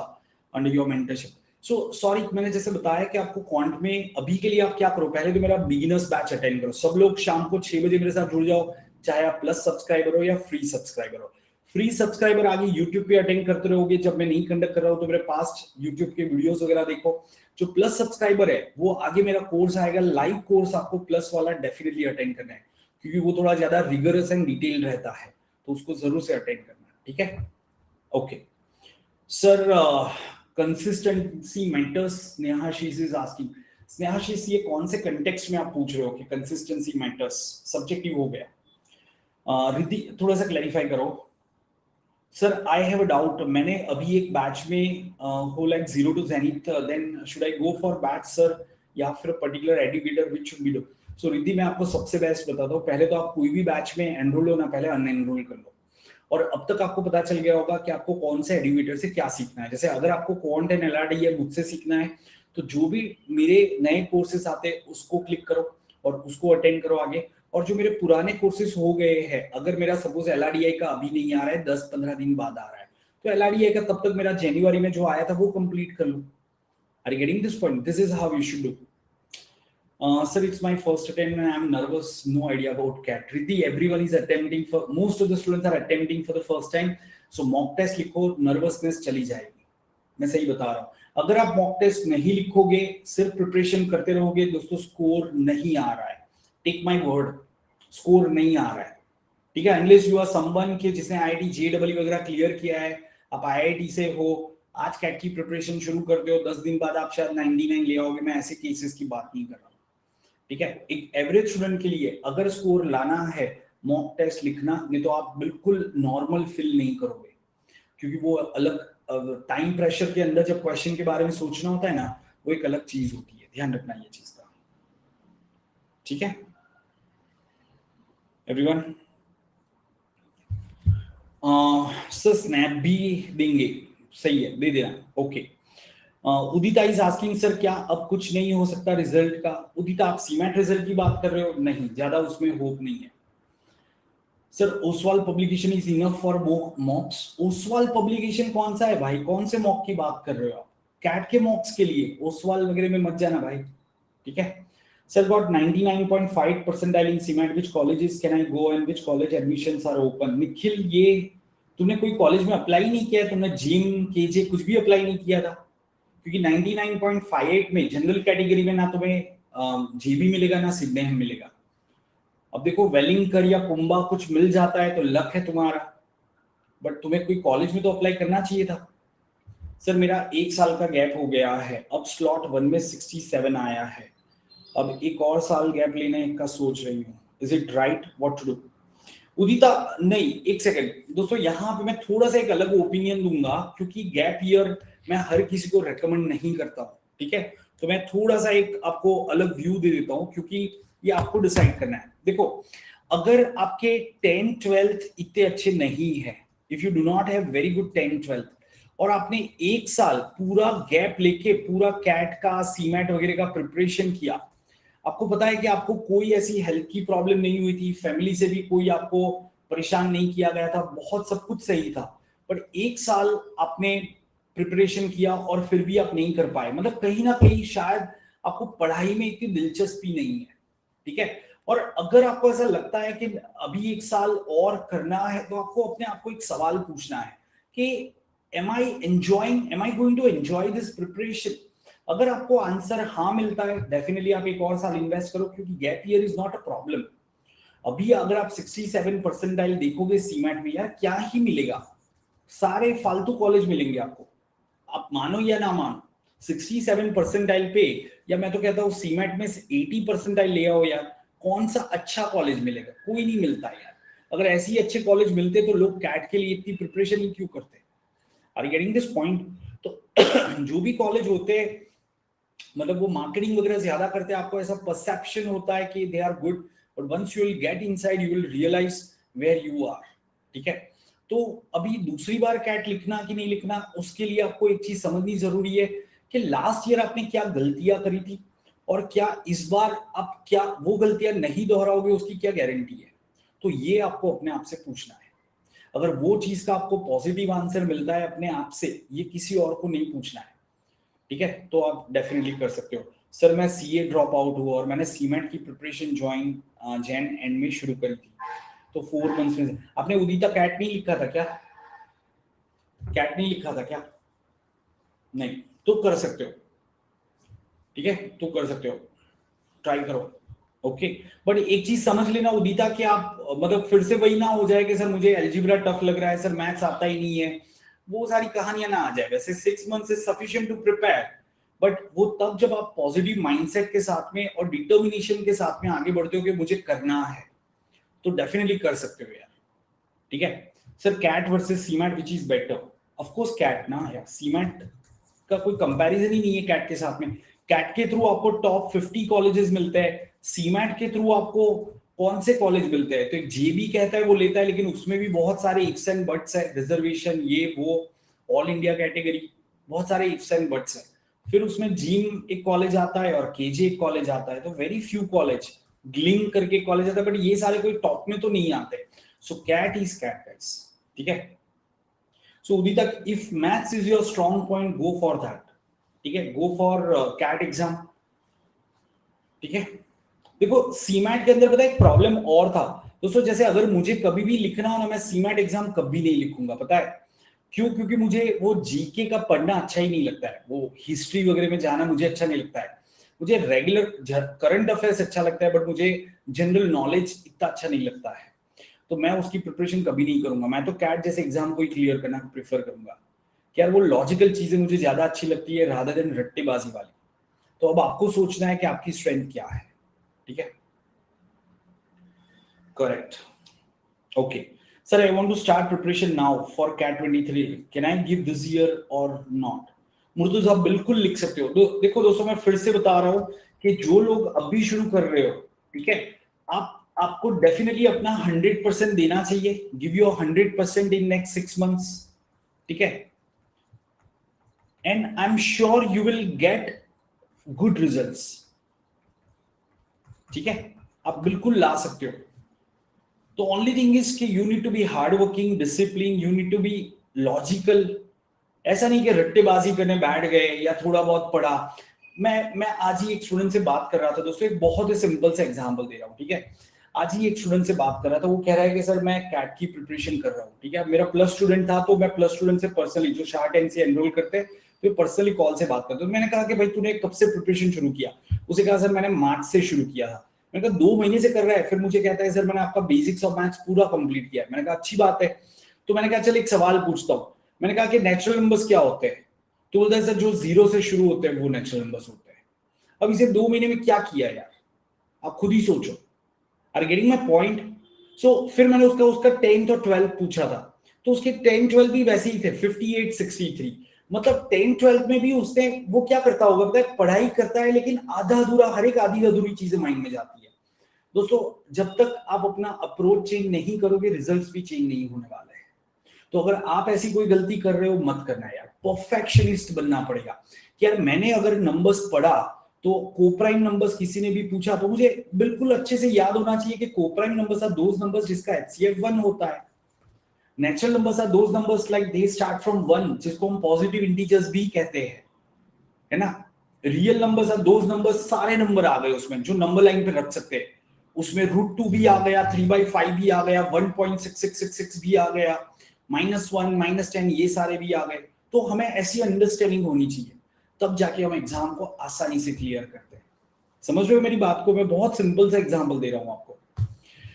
under your mentorship? So sorry, मैंने जैसे बताया कि आपको क्वांट में अभी के लिए आप क्या करो, पहले तो मेरा बिगिनर्स बैच अटेंड करो। सब लोग शाम को 6 बजे मेरे साथ जुड़ जाओ, चाहे आप प्लस सब्सक्राइबर हो या फ्री सब्सक्राइबर हो। फ्री सब्सक्राइबर आगे यूट्यूब पे अटेंड करते रहोगे, जब मैं नहीं कंडक्ट कर रहा हूँ तो मेरे पास्ट यूट्यूब के वीडियोस वगैरह देखो। जो प्लस सब्सक्राइबर है वो आगे मेरा कोर्स आएगा, लाइव कोर्स आपको प्लस वाला डेफिनेटली अटेंड करना है, क्योंकि वो थोड़ा ज्यादा रिगरस एंड डिटेल रहता है, तो उसको जरूर से अटेंड करना है, ठीक है? Okay sir, consistency mentors, Snehashish is asking. Snehashish, ये कौन से कंटेक्स्ट में आप पूछ रहे हो कि कंसिस्टेंसी मेंटर्स? सब्जेक्टिव हो गया। रिद्धि, थोड़ा सा क्लैरिफाई करो। Sir I have a doubt, मैंने अभी एक बैच में हो like 0 to zenith, then should I go for batch sir, या फिर particular educator which should be do? So Riddhi, मैं आपको सबसे बेस्ट बताता हूँ, पहले तो आप कोई भी बैच में एनरोल हो ना, पहले अनएनरोल कर लो। और अब तक आपको पता चल गया होगा कि आपको कौन से एजुकेटर से क्या सीखना है। जैसे अगर आपको क्वांट एंड एलआरडी है मुझसे सीखना है, तो जो भी मेरे नए कोर्सेस आते हैं उसको क्लिक करो और उसको अटेंड करो आगे। और जो मेरे पुराने कोर्सेज हो गए हैं, अगर मेरा सपोज एलआरडीआई का अभी नहीं आ रहा है, 10-15 दिन बाद आ रहा है, तो एलआरडीआई का तब तक मेरा जनवरी में जो आया था वो कंप्लीट कर लो। Are you getting this point? This is how you should do. Sir, it's my first attempt and I'm nervous. No idea about CAT. Riddhi, everyone is attempting for, most of the students are attempting for the first time. So mock test लिखो, nervousness चली जाएगी। मैं सही बता रहा हूँ। अगर आप mock test नहीं लिखोगे, सिर्फ प्रिपरेशन करते रहोगे, दोस्तों स्कोर नहीं आ रहा है। Take my word, स्कोर नहीं आ रहा है। ठीक है, अनलेस यू आर समवन के जिसने आईआईटी जेडब्ल्यू वगैरह क्लियर किया है, आप आईआईटी से हो, आज कैट की प्रिपरेशन शुरू करते हो, 10 दिन बाद आप शायद 99 ले आओगे। मैं ऐसे केसेस की बात नहीं कर रहा हूँ, ठीक है? एक एवरेज स्टूडेंट के लिए अगर स्कोर लाना है, मॉक टेस्ट लिखना, नहीं तो आप बिल्कुल नॉर्मल फिल नहीं करोगे, क्योंकि वो अलग टाइम प्रेशर के अंदर जब क्वेश्चन के बारे में सोचना होता है ना, वो एक अलग चीज होती है। ध्यान रखना ये चीज का, ठीक है एवरीवन? सर स्नैप भी देंगे, सही है, दे देना। Okay, Udita is asking sir क्या अब कुछ नहीं हो सकता रिजल्ट का? उदिता, आप सीमेट रिजल्ट की बात कर रहे हो? नहीं, ज्यादा उसमें होप नहीं है। Sir Oswal publication is enough for मॉक्स? Oswal publication कौन सा है भाई? कौन से मॉक की बात कर रहे हो आप? कैट के मॉक्स के लिए ओसवाल वगैरह में मत जाना भाई, ठीक है? Sir got 99.5 percentile in CMAT, which colleges can I go and which college admissions are open? Nikhil, ये तूने कोई कॉलेज में अप्लाई नहीं किया? तुमने जिम केजे कुछ भी अप्लाई नहीं किया था? क्योंकि 99.58 में जनरल कैटेगरी में ना तुम्हें जीबी मिलेगा ना सिडनेम मिलेगा। अब देखो, वेलिंगकर या कुंभा कुछ मिल जाता है तो लक है तुम्हारा, बट तुम्हें कोई कॉलेज में तो अप्लाई करना चाहिए था। सर मेरा 1 साल का गैप हो गया है, अब स्लॉट 1 में 67 आया है, अब एक और साल गैप लेने का सोच रही हूँ, is it right, what to do? Udita, नहीं, एक सेकंड दोस्तों, यहाँ पे मैं थोड़ा सा एक अलग ओपिनियन दूंगा, क्योंकि गैप ईयर मैं हर किसी को रेकमेंड नहीं करता हूँ, ठीक है? तो मैं थोड़ा सा एक आपको अलग व्यू दे देता हूँ, क्योंकि ये आपको डिसाइड करना है। देखो, अगर आपके 10th-12th इतने अच्छे नहीं है, if you do not have very good 10th-12th, और आपने एक साल पूरा गैप लेके पूरा कैट का सीमैट वगैरह का प्रिपरेशन किया, आपको पता है कि आपको कोई ऐसी हेल्थ की प्रॉब्लम नहीं हुई थी, फैमिली से भी कोई आपको परेशान नहीं किया गया था, बहुत सब कुछ सही था, पर एक साल आपने प्रिपरेशन किया और फिर भी आप नहीं कर पाए, मतलब कहीं ना कहीं शायद आपको पढ़ाई में इतनी दिलचस्पी नहीं है, ठीक है? और अगर आपको ऐसा लगता है कि अभी एक साल और करना है, तो आपको अपने आप को एक सवाल पूछना है कि am I going to enjoy this preparation? अगर आपको आंसर हाँ मिलता है, डेफिनेटली आप एक और साल इन्वेस्ट करो, क्योंकि gap year is not a problem. अभी अगर आप 67 परसेंटाइल देखोगे सीमैट में, यार क्या ही मिलेगा, सारे फालतू कॉलेज मिलेंगे आपको, आप मानो या ना मानो। 67 परसेंटाइल पे, या मैं तो कहता हूँ सीमैट में 80 परसेंटाइल ले आओ यार, कौन सा अच्छा कॉलेज मिलेगा? कोई नहीं मिलता यार। अगर ऐसे ही अच्छे कॉलेज मिलते तो लोग कैट के लिए इतनी प्रिपरेशन ही क्यों करते? Are you getting this point? तो जो भी कॉलेज होते हैं, मतलब वो मार्केटिंग वगैरह ज्यादा करते हैं, आपको ऐसा परसेप्शन होता है कि they are good, but once you will get inside you will realise where you are, ठीक है? तो अभी दूसरी बार कैट लिखना कि नहीं लिखना, उसके लिए आपको एक चीज समझनी जरूरी है कि लास्ट ईयर आपने क्या गलतियां करी थी, और क्या इस बार आप क्या वो गलतियां नहीं दोहराओगे, उसकी क्या गारंटी है? तो ये आपको अपने आप से पूछना है। अगर वो चीज का आपको पॉजिटिव आंसर मिलता है अपने आप से, ये किसी और को नहीं पूछना है, ठीक है? तो आप डेफिनेटली कर सकते हो। सर मैं सीए ड्रॉप आउट हुआ और मैंने सीमेंट की प्रिपरेशन ज्वाइन जैन एंड में शुरू करी थी, तो 4 मंथ्स में। आपने उदिता कैट नहीं लिखा था क्या? कैट नहीं लिखा था क्या? नहीं, तो कर सकते हो, ठीक है? तो कर सकते हो, ट्राई करो, ओके। बट एक चीज समझ लेना उदिता, कि आप मतलब फिर से वही ना हो जाए कि सर मुझे एल्जिब्रा टफ लग रहा है, सर मैथ्स आता ही नहीं है, वो सारी कहानियां ना आ जाए। वैसे 6 months is sufficient to prepare, but वो तब जब आप पॉजिटिव माइंडसेट के साथ में और डिटर्मिनेशन के साथ में आगे बढ़ते हो कि मुझे करना है, तो डेफिनेटली कर सकते हो यार, ठीक है? Sir CAT versus CMAT which is better? Of course CAT ना यार, सीमैट का कोई कंपैरिजन ही नहीं है कैट के साथ में। कैट के थ्रू आपको टॉप 50 कॉलेजेस मिलते हैं, सीमैट के थ्रू आपको कौन से कॉलेज मिलते हैं? तो एक जेबी कहता है वो लेता है, लेकिन उसमें भी बहुत सारे इफ्स एंड बट्स है, रिजर्वेशन ये वो, ऑल इंडिया कैटेगरी, बहुत सारे इफ्स एंड बट्स है। फिर उसमें जीम एक कॉलेज आता है और केजे एक कॉलेज आता है, तो वेरी फ्यू कॉलेज, ग्लिंग करके कॉलेज आता है, बट ये सारे कोई टॉप में तो नहीं आते। So CAT is CAT guys, ठीक है? So Udita, if maths is your strong point, go for that, ठीक है? गो फॉर कैट एग्जाम, ठीक है? देखो सीमैट के अंदर पता है एक प्रॉब्लम और था दोस्तों, जैसे अगर मुझे कभी भी लिखना हो ना, मैं सीमैट एग्जाम कभी नहीं लिखूंगा, पता है क्यों? क्योंकि मुझे वो जीके का पढ़ना अच्छा ही नहीं लगता है, वो हिस्ट्री वगैरह में जाना मुझे अच्छा नहीं लगता है। मुझे रेगुलर करंट अफेयर्स अच्छा लगता है, बट मुझे जनरल नॉलेज इतना अच्छा नहीं लगता है, तो मैं उसकी प्रिपरेशन कभी नहीं करूंगा। मैं तो कैट जैसे एग्जाम को ही क्लियर करना प्रेफर करूंगा, कि यार वो लॉजिकल चीजें मुझे ज्यादा अच्छी लगती है रादर देन रट्टेबाजी वाली। तो अब आपको सोचना है कि आपकी स्ट्रेंथ क्या है, ठीक है? Correct, okay. Sir I want to start preparation now for CAT 23, can I give this year और नॉट? मुर्तुज आप बिल्कुल लिख सकते हो। देखो दोस्तों, मैं फिर से बता रहा हूं कि जो लोग अभी शुरू कर रहे हो, ठीक है, आपको डेफिनेटली अपना 100% देना चाहिए, give your 100% in next 6 months, ठीक है? And I am sure you will get good results, ठीक है? आप बिल्कुल ला सकते हो। तो ओनली थिंग इज कि you need to be hard working, discipline, you need to be logical. ऐसा नहीं कि रट्टेबाजी करने बैठ गए या थोड़ा बहुत पढ़ा। मैं आज ही एक स्टूडेंट से बात कर रहा था दोस्तों, एक बहुत ही सिंपल सा एग्जांपल दे रहा हूँ, ठीक है? आज ही एक स्टूडेंट से बात कर रहा था, वो कह रहा है कि सर मैं कैट की प्रिपरेशन कर रहा हूँ, ठीक है? मेरा प्लस स्टूडेंट था, तो मैं प्लस स्टूडेंट से पर्सनली, जो शार्ट एंड से एनरोल करते हैं, तो पर्सनली कॉल से बात करते। तो मैंने कहा कि भाई तूने कब से प्रिपरेशन शुरू किया? उसे कहा सर मैंने मार्च से शुरू किया था। मैंने कहा 2 महीने से कर रहा है? फिर मुझे कहता है सर मैंने आपका बेसिक्स ऑफ मैथ्स पूरा कंप्लीट किया है। मैंने कहा अच्छी बात है। तो मैंने कहा चल एक सवाल पूछता हूँ। मैंने कहा कि नेचुरल नंबर्स क्या होते हैं? तो बोलता है सर जो जीरो से शुरू होते हैं वो नेचुरल नंबर्स होते हैं। अब इसे 2 महीने में क्या किया यार, आप खुद ही सोचो। Are getting my point? So फिर मैंने उसका 10th और 12th पूछा था, तो उसके 10th 12th भी वैसे ही थे 58 63। मतलब 10th 12th में भी उसने वो क्या करता होगा पता है, पढ़ाई करता है लेकिन आधा अधूरा, हर एक आधी अधूरी चीजें माइंड में जाती है। दोस्तों जब तक आप अपना अप्रोच चेंज नहीं करोगे, रिजल्ट्स भी चेंज नहीं होने वाले हैं। तो अगर आप ऐसी कोई गलती कर रहे हो, मत करना यार। परफेक्शनिस्ट बनना पड़ेगा कि यार मैंने अगर नंबर्स पढ़ा, तो कोप्राइम नंबर्स किसी ने भी पूछा तो मुझे बिल्कुल अच्छे से याद होना चाहिए कि coprime numbers are those numbers जिसका HCF 1 होता है। Natural numbers are those numbers like they start from 1, जिसको हम पॉजिटिव इंटीजर्स भी कहते हैं, है ना। Real numbers are those numbers, सारे नंबर आ गए उसमें जो नंबर लाइन पे रख सकते हैं। उसमें √2 भी आ गया, 3/5 भी आ गया, 1.6666 भी आ गया, -1 -10 ये सारे भी आ गए। तो हमें ऐसी अंडरस्टैंडिंग होनी चाहिए, तब जाके हम एग्जाम को आसानी से क्लियर करते हैं। समझ रहे हो मेरी बात को? मैं बहुत सिंपल सा एग्जांपल दे रहा हूं आपको।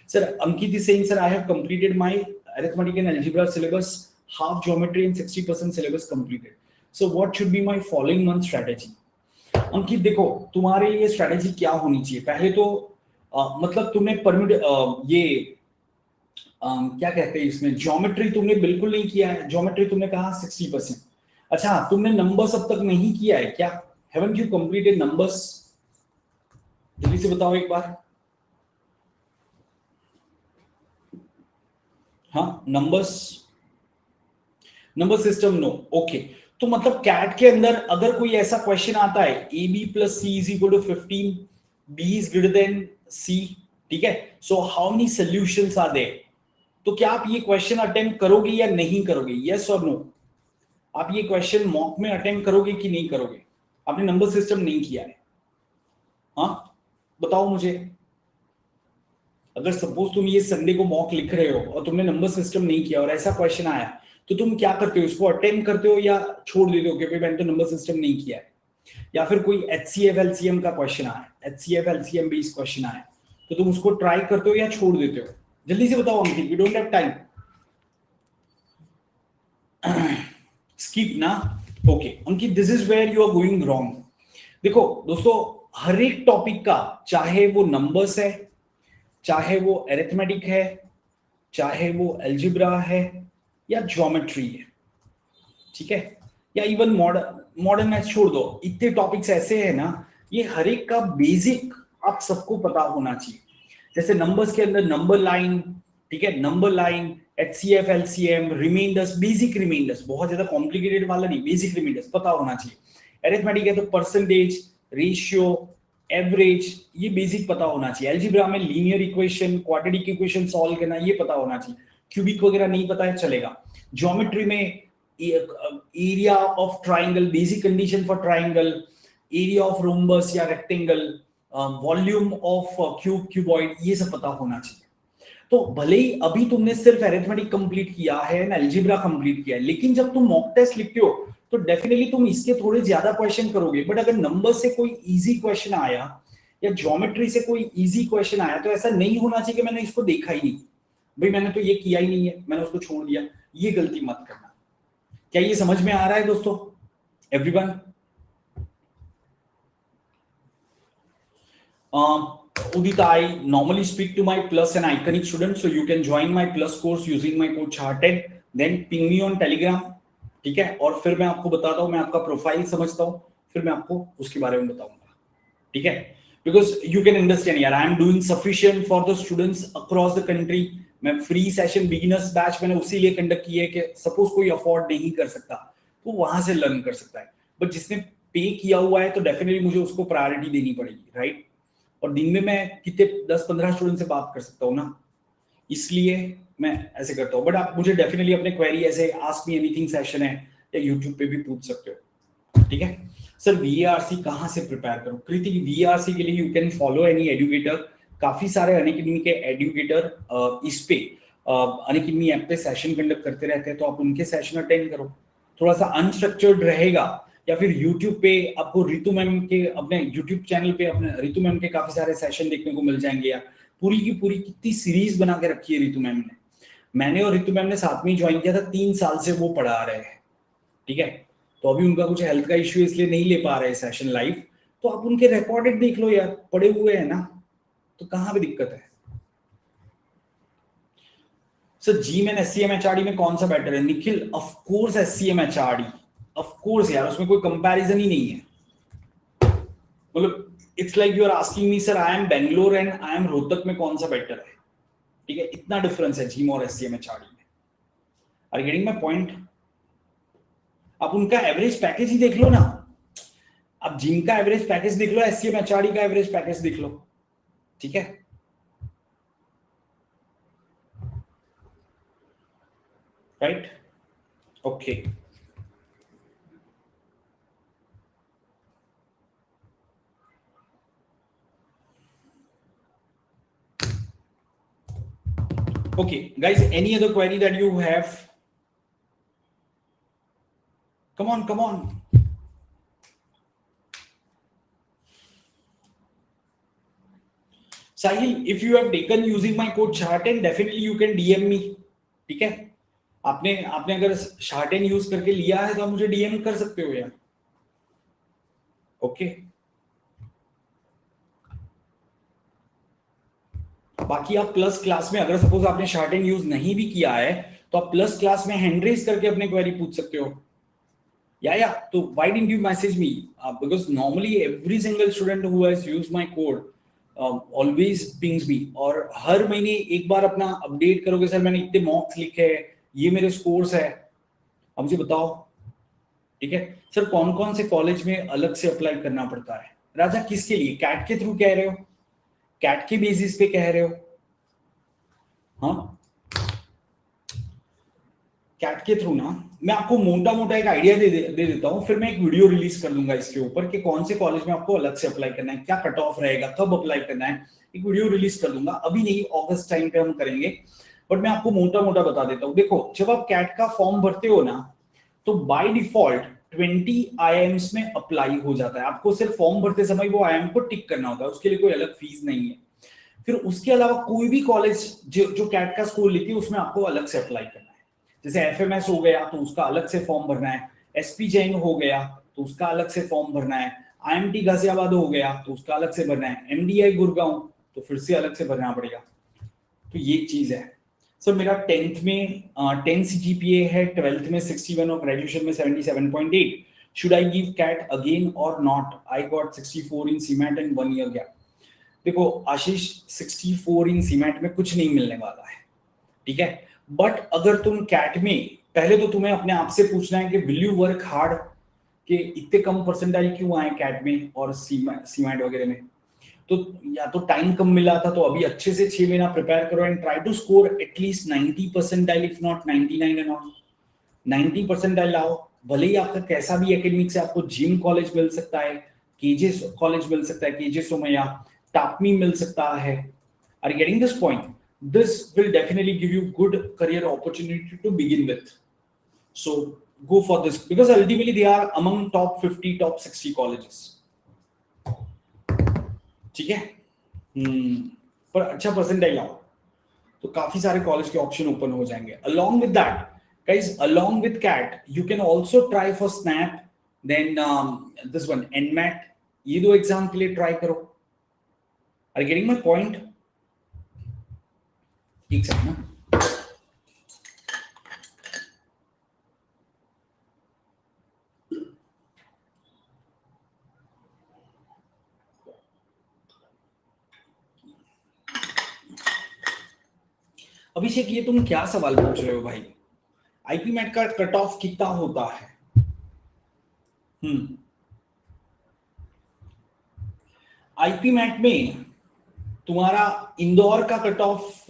Sir Ankit is saying, sir I have completed my arithmetic and algebra syllabus, half geometry and 60% syllabus completed, so what should be my following month strategy. Ankit देखो, तुम्हारे लिए स्ट्रेटजी क्या होनी चाहिए, पहले तो मतलब तुमने परमिट ये क्या कहते हैं इसमें, ज्योमेट्री तुमने बिल्कुल नहीं किया है। ज्योमेट्री तुमने कहा 60%। अच्छा, तुमने नंबर्स अब तक नहीं किया है क्या? Haven't you completed numbers? जल्दी से बताओ एक बार। हाँ, numbers, number system no, okay. तो मतलब कैट के अंदर अगर कोई ऐसा क्वेश्चन आता है, AB + C = 15, B > C, ठीक है, so how many solutions are there, तो क्या आप ये क्वेश्चन अटेम्प्ट करोगे या नहीं करोगे? यस और नो। आप ये क्वेश्चन मॉक में अटेम्प्ट करोगे कि नहीं करोगे? आपने नंबर सिस्टम नहीं किया है, हाँ बताओ मुझे। अगर सपोज तुम ये संडे को मॉक लिख रहे हो और तुमने नंबर सिस्टम नहीं किया और ऐसा क्वेश्चन आया, तो तुम क्या करते हो? इसको अटेम्प्ट करते हो या छोड़ देते हो कि भाई मैंने तो नंबर सिस्टम नहीं किया है? या फिर कोई HCF LCM का क्वेश्चन आया, HCF LCM बेस्ड क्वेश्चन आया, तो तुम उसको ट्राई करते हो या छोड़ देते हो? जल्दी से बताओ Ankit, we don't have time. Skip ना, okay Ankit, this is where you are going wrong. देखो दोस्तों, हर एक टॉपिक का, चाहे वो नंबर्स है, चाहे वो अरिथमेटिक है, चाहे वो अलजेब्रा है या ज्योमेट्री है, ठीक है, या इवन मॉडर्न मैथ्स छोड़ दो, इतने टॉपिक्स ऐसे हैं ना, ये हर एक का बेसिक आप सबको पता होना चाहिए। जैसे नंबर्स के अंदर नंबर लाइन, ठीक है, number line, HCF LCM, reminders, basic reminders, बहुत ज्यादा कॉम्प्लिकेटेड वाला नहीं, बेसिक रिमाइंडर्स पता होना चाहिए। अरिथमेटिक है तो परसेंटेज, रेशियो, एवरेज, ये बेसिक पता होना चाहिए। अलजेब्रा में linear equation, quadratic equation solve करना, ये पता होना चाहिए। क्यूबिक वगैरह नहीं पता है चलेगा। ज्योमेट्री में area of triangle, basic condition for triangle, area of rhombus या rectangle, volume of cube, cuboid, ये सब पता होना चाहिए। तो भले ही अभी तुमने सिर्फ अरिथमेटिक कंप्लीट किया है ना, अलजेब्रा कंप्लीट किया है, लेकिन जब तुम मॉक टेस्ट लिखते हो तो डेफिनेटली तुम इसके थोड़े ज्यादा क्वेश्चन करोगे। बट अगर नंबर से कोई इजी क्वेश्चन आया या ज्योमेट्री से कोई इजी क्वेश्चन आया, तो ऐसा नहीं होना चाहिए कि मैंने इसको देखा ही नहीं, भाई मैंने तो ये किया ही नहीं है, मैंने उसको छोड़ दिया। ये गलती मत करना। क्या ये समझ में आ रहा है दोस्तों, everyone? Udita, I normally speak to my plus and iconic students, so you can join my plus course using my code CHARTED, then ping me on Telegram, ठीक है, और फिर मैं आपको बताता हूँ, मैं आपका प्रोफाइल समझता हूँ, फिर मैं आपको उसके बारे में बताऊंगा, ठीक है। बिकॉज यू कैन अंडरस्टैंड यार, I am doing sufficient for the students across the country. मैं फ्री सेशन बिगिनर्स बैच मैंने उसी लिए कंडक्ट किए कि सपोज कोई अफोर्ड नहीं कर सकता तो वहां से लर्न कर सकता है, बट जिसने पे किया हुआ है तो डेफिनेटली मुझे उसको प्रायोरिटी देनी पड़ेगी, राइट। और दिन में मैं कितने 10-15 स्टूडेंट से बात कर सकता हूँ ना, इसलिए मैं ऐसे करता हूँ। बट आप मुझे डेफिनेटली अपने क्वेरी ऐसे आस्क मी एनीथिंग सेशन है या यूट्यूब पे भी पूछ सकते हो, ठीक है। सर VARC कहाँ से प्रिपेयर करूँ? कृति, VARC के लिए you can follow any educator, काफी सारे अनअकैडमी के एजुकेटर इस पे अनअकैडमी ऐप पे सेशन कंडक्ट करते रहते हैं, तो आप उनके सेशन अटेंड करो। थोड़ा सा अनस्ट्रक्चर्ड रहेगा, या फिर यूट्यूब पे आपको रितु मैम के अपने यूट्यूब चैनल पे अपने रितु मैम के काफी सारे सेशन देखने को मिल जाएंगे। या पूरी की पूरी कितनी सीरीज बना के रखी है रितु मैम ने, मैंने और रितु मैम ने साथ में ज्वाइन किया था, 3 साल से वो पढ़ा रहे हैं, ठीक है। तो अभी उनका कुछ हेल्थ का इश्यू इसलिए नहीं ले पा रहे सेशन लाइव, तो आप उनके रिकॉर्डेड देख लो यार, पड़े हुए हैं ना, तो कहां पे दिक्कत है? सर जीमेन एससीएम एचआरडी में कौन सा बेटर है? Nikhil of course SCM HRD, of course यार, उसमें कोई कंपैरिजन ही नहीं है। मतलब it's like you are asking me sir I am Bangalore and I am Rohtak में कौन सा बेटर है, ठीक है? इतना डिफरेंस है जीम और एससीएम एचआरडी में। Are you getting my point? आप उनका एवरेज पैकेज ही देख लो ना, आप जिम का एवरेज पैकेज देख लो, एससीएम एचआरडी का एवरेज पैकेज देख लो, ठीक है? Right, okay. Okay, guys, any other query that you have? Come on, come on. Sahil, if you have taken using my code SHARTEN, definitely you can DM me. ठीक है? आपने अगर SHARTEN use करके लिया है तो आप मुझे DM कर सकते हो यार। ओके, बाकी आप प्लस क्लास में अगर सपोज आपने SHARTEN यूज नहीं भी किया है तो आप प्लस क्लास में हैंड रेज करके अपने क्वेरी पूछ सकते हो। या तो why didn't you message me? Because normally every single student who has used my code always pings me, और हर महीने एक बार अपना अपडेट करोगे, सर मैंने इतने मॉक्स लिखे हैं, ये मेरे स्कोर्स है, अब मुझे बताओ, ठीक है? सर कौन कौन से कॉलेज में अलग से अप्लाई करना पड़ता है? राजा किसके लिए? कैट के थ्रू कह रहे हो? कैट के बेसिस पे कह रहे हो? हाँ, कैट के थ्रू ना। मैं आपको मोटा मोटा एक आइडिया दे देता हूँ, फिर मैं एक वीडियो रिलीज कर दूंगा इसके ऊपर कि कौन से कॉलेज में आपको अलग से अप्लाई करना है, क्या कट ऑफ रहेगा, कब अप्लाई करना है, एक वीडियो रिलीज कर दूंगा। अभी नहीं, अगस्त टाइम पे हम करेंगे, बट मैं आपको मोटा मोटा बता देता हूँ। देखो, जब आप कैट का फॉर्म भरते हो ना, तो बाय डिफॉल्ट 20 आईएम्स में अप्लाई हो जाता है। आपको सिर्फ फॉर्म भरते समय वो आईएम को टिक करना होता है, उसके लिए कोई अलग फीस नहीं है। फिर उसके अलावा कोई भी कॉलेज जो कैट का स्कोर लेती है उसमें आपको अलग से अप्लाई करना है। जैसे एफएमएस हो गया तो उसका अलग से फॉर्म भरना है, एसपी जैन हो गया तो उसका अलग से फॉर्म भरना है, आईएमटी गाजियाबाद हो गया तो उसका अलग से भरना है, एमडीआई गुड़गांव तो फिर से अलग से भरना पड़ेगा। तो ये चीज है। सर मेरा 10th में 10 सीजीपीए है, 12th में 61 और ग्रेजुएशन में 77.8। Should I give CAT again और not? I got 64 in CMAT and 1 year gap. देखो आशीष, 64 इन सीमेट में कुछ नहीं मिलने वाला है, ठीक है? बट अगर तुम कैट में, पहले तो तुम्हें अपने आप से पूछना है कि विल यू वर्क हार्ड, कि इतने कम परसेंटाइल क्यों आए कैट में और सीमेट वगैरह में। तो या तो टाइम कम मिला था, तो अभी अच्छे से 6 महीना प्रिपेयर करो and try to score at least 90 percentile, if not 99 and all. 90 percentile लाओ, भले ही आपका कैसा भी एकेडमिक से, आपको जिम कॉलेज मिल सकता है, केजे कॉलेज मिल सकता है, केजे सोमैया, टापमी मिल सकता है। Are you getting this point? This will definitely give you good career opportunity to begin with. So go for this because ultimately they are among top 50, top 60 colleges. ठीक है? पर अच्छा percentile आओ तो काफी सारे कॉलेज के ऑप्शन ओपन हो जाएंगे। Along with that, guys, along with CAT, you can also try for SNAP, then this one NMAT. ये दो एग्जाम के लिए ट्राई करो। Are you getting my point? एक सेकंड ना, अभिषेक ये तुम क्या सवाल पूछ रहे हो भाई? आईपी मैट का कट ऑफ कितना होता है? आईपी मैट में तुम्हारा इंदौर का कट ऑफ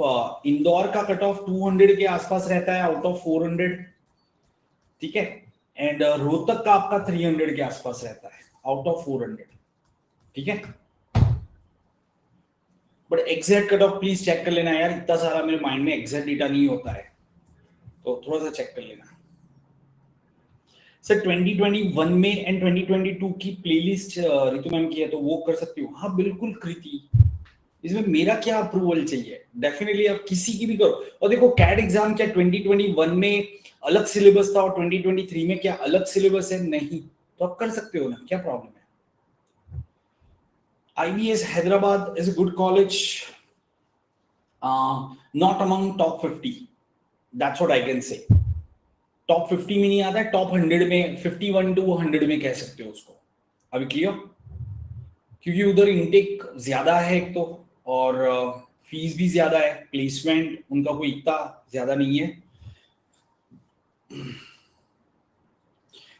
200 के आसपास रहता है आउट ऑफ 400, ठीक है? एंड रोहतक का आपका 300 के आसपास रहता है आउट ऑफ 400, ठीक है? But exact cut off please check कर लेना यार, इतना सारा मेरे माइंड में एग्जैक्ट डेटा नहीं होता है, तो थोड़ा सा चेक कर लेना। सर 2021 में एंड 2022 की प्लेलिस्ट रितु मैम की है तो वो कर सकती हूँ? हाँ बिल्कुल कृति, इसमें मेरा क्या अप्रूवल चाहिए? डेफिनेटली आप किसी की भी करो। और देखो कैट एग्जाम क्या 2021 में अलग सिलेबस था और 2023 में क्या अलग सिलेबस है? नहीं, तो आप कर सकते हो ना, क्या प्रॉब्लम है? IBS Hyderabad is a good college, not among top 50. That's what I can say. Top 50 में नहीं आता है, टॉप 100 में, 51 टू 100 में कह सकते हो उसको. अभी क्लियर? क्योंकि उधर इनटेक ज्यादा है एक तो, और फीस भी ज्यादा है, प्लेसमेंट उनका कोई इतना ज्यादा नहीं है.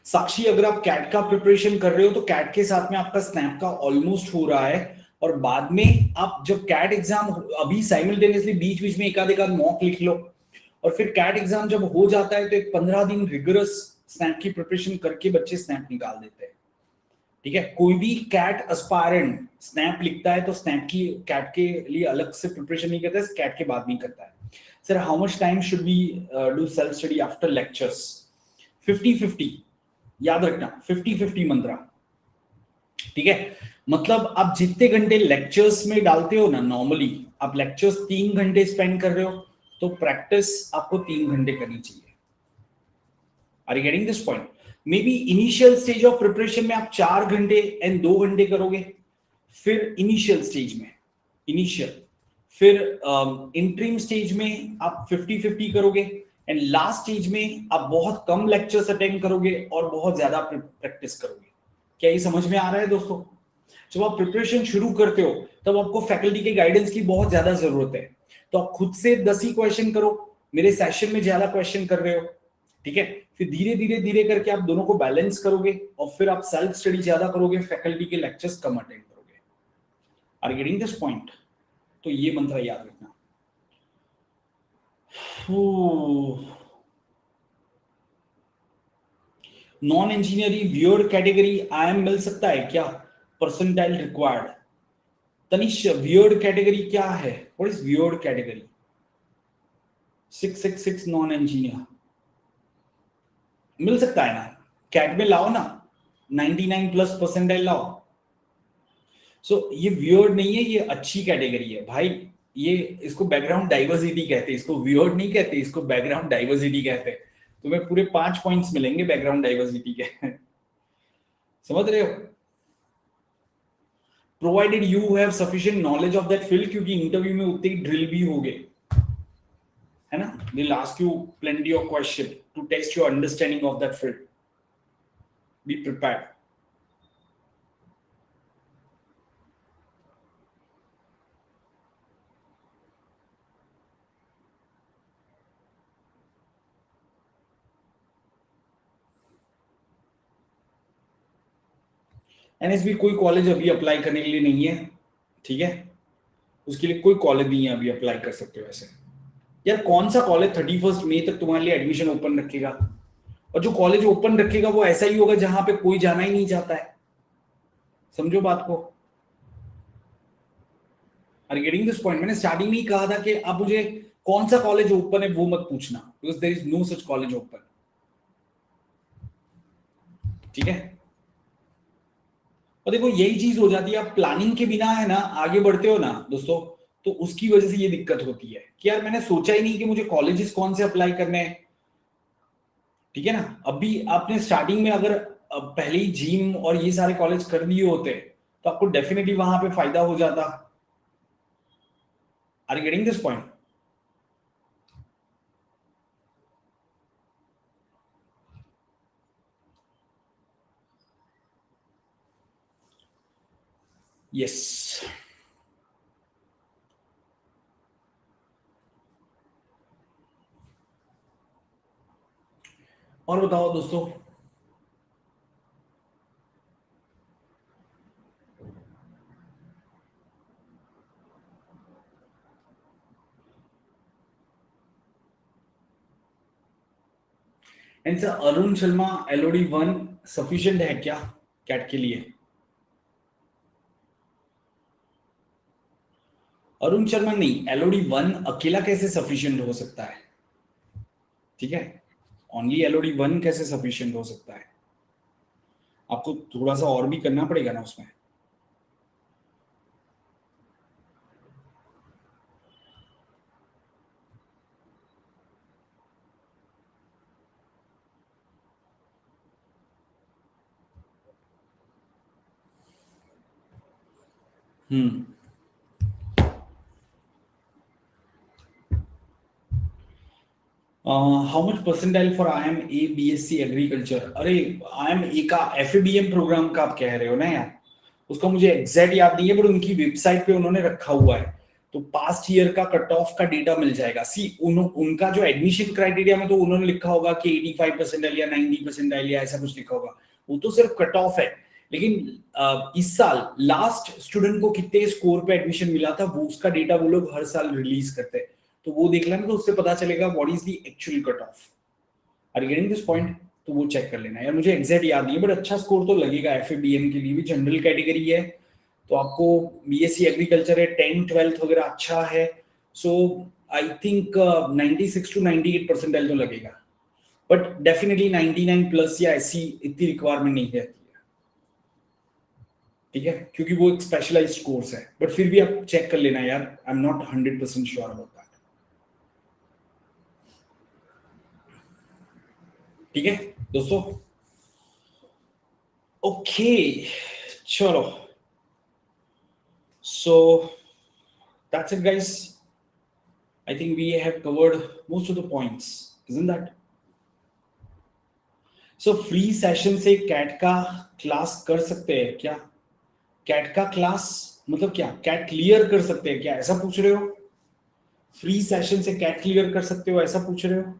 साक्षी, अगर आप कैट का प्रिपरेशन कर रहे हो तो कैट के साथ में आपका स्नैप का ऑलमोस्ट हो रहा है, और बाद में आप जब कैट एग्जाम अभी साइमल्टेनियसली बीच बीच में एक आध मॉक लिख लो, और फिर कैट एग्जाम जब हो जाता है तो एक 15 दिन रिगरस स्नैप की प्रिपरेशन करके बच्चे स्नैप निकाल देते हैं. ठीक है, कोई भी कैट एस्पायरेंट स्नैप लिखता है तो स्नैप की कैट के लिए अलग से प्रिपरेशन नहीं करता है, कैट के बाद नहीं करता है. Sir, how much time should we do self study after lectures? 50-50, याद रखना, 50-50 मंत्रा. ठीक है, मतलब आप जितने घंटे लेक्चर्स में डालते हो ना, नॉर्मली आप लेक्चर्स 3 घंटे स्पेंड कर रहे हो तो प्रैक्टिस आपको 3 घंटे करनी चाहिए. Are you getting this point? Maybe initial stage of preparation में आप 4 घंटे एंड 2 घंटे करोगे, फिर इनिशियल स्टेज में, इनिशियल, फिर इंट्रीम स्टेज में आप 50-50 करोगे, एंड लास्ट स्टेज में आप बहुत कम लेक्चर्स अटेंड करोगे और बहुत ज्यादा प्रैक्टिस करोगे. क्या ये समझ में आ रहा है दोस्तों? जब आप प्रिपरेशन शुरू करते हो तब आपको फैकल्टी के गाइडेंस की बहुत ज्यादा जरूरत है, तो आप खुद से 10 ही क्वेश्चन करो, मेरे सेशन में ज्यादा क्वेश्चन कर रहे हो. ठीक है, फिर धीरे धीरे धीरे करके आप दोनों को बैलेंस करोगे, और फिर आप सेल्फ स्टडी ज्यादा करोगे, फैकल्टी के लेक्चर्स कम अटेंड करोगे. Are you getting this point? तो ये मंत्र याद रखना. Non engineering weird category IIM मिल सकता है क्या? Percentile required. Tanish, weird category क्या है? What is weird category? 666 non engineer मिल सकता है ना, कैट में लाओ ना, 99 प्लस परसेंटाइल लाओ. सो ये वियर्ड नहीं है, ये अच्छी कैटेगरी है भाई. ये इसको बैकग्राउंड डाइवर्सिटी कहते हैं, इसको वियर्ड नहीं कहते, इसको बैकग्राउंड डाइवर्सिटी कहते हैं. तुम्हें पूरे 5 पॉइंट्स मिलेंगे बैकग्राउंड डाइवर्सिटी के. समझ रहे हो? Provided you have sufficient knowledge of that field, क्योंकि इंटरव्यू में उतने ही ड्रिल भी होगे, है ना. They will ask you plenty of question to test your understanding of that field. Be prepared. एनएसबी कोई कॉलेज अभी अप्लाई करने के लिए नहीं है. ठीक है, उसके लिए कोई कॉलेज नहीं है अभी अप्लाई कर सकते हो ऐसे. यार कौन सा कॉलेज 31 मई तक तुम्हारे लिए एडमिशन ओपन रखेगा? और जो कॉलेज ओपन रखेगा वो ऐसा ही होगा जहां पे कोई जाना ही नहीं चाहता है. समझो बात को. Are getting this point? मैंने स्टार्टिंग में ही कहा था कि आप मुझे कौन सा कॉलेज ओपन है वो मत पूछना, because there is no such college open. ठीक है, और देखो यही चीज हो जाती है, आप प्लानिंग के बिना है ना आगे बढ़ते हो ना दोस्तों, तो उसकी वजह से ये दिक्कत होती है कि यार मैंने सोचा ही नहीं कि मुझे कॉलेजेस कौन से अप्लाई करने हैं. ठीक है ना, अभी आपने स्टार्टिंग में अगर पहले ही जिम और ये सारे कॉलेज कर दिए होते तो आपको डेफिनेटली वहां पे फायदा हो जाता. Are you getting this point? Yes. और बताओ दोस्तों. And sir, Arun Sharma LOD 1 sufficient है क्या कैट के लिए? अरुण शर्मा नहीं, LOD 1 अकेला कैसे सफिशिएंट हो सकता है? ठीक है, ओनली LOD 1 कैसे सफिशिएंट हो सकता है? आपको थोड़ा सा और भी करना पड़ेगा ना उसमें. How much percentile for IMA BSc agriculture? अरे IMA का FABM प्रोग्राम का आप कह रहे हो ना यार, उसका मुझे एग्जैक्ट याद नहीं है, बट उनकी वेबसाइट पे उन्होंने रखा हुआ है, तो पास्ट ईयर का कट ऑफ का डेटा मिल जाएगा। उनका जो एडमिशन क्राइटेरिया में तो उन्होंने लिखा होगा कि 85 परसेंटाइल या 90 परसेंटाइल या ऐसा कुछ लिखा होगा, वो तो सिर्फ कट ऑफ है। लेकिन इस साल लास्ट स्टूडेंट को कितने स्कोर पे एडमिशन मिला था, वो उसका डेटा वो लोग हर साल रिलीज करते हैं, तो वो देख लेना, तो उससे पता चलेगा what is the actual cut off. Are you getting this point? तो वो चेक कर लेना यार, मुझे एग्जैक्ट याद नहीं है, बट अच्छा स्कोर तो लगेगा। FABM के लिए भी जनरल कैटेगरी है, तो आपको BSc एग्रीकल्चर है, 10th 12th वगैरह अच्छा है, सो आई थिंक 96 to 98 परसेंटाइल तो लगेगा, बट डेफिनेटली 99 प्लस या ऐसी इतनी रिक्वायरमेंट नहीं रहती है, ठीक है, क्योंकि वो एक स्पेशलाइज्ड कोर्स है। बट फिर भी आप चेक कर लेना यार, I am not 100% sure about that, ठीक है दोस्तों? ओके, चलो, so that's it guys, I think we have covered most of the points, isn't that? So free session से कैट का क्लास कर सकते हैं क्या? कैट का क्लास मतलब क्या, कैट क्लियर कर सकते हैं क्या, ऐसा पूछ रहे हो? फ्री सेशन से कैट क्लियर कर सकते हो, ऐसा पूछ रहे हो?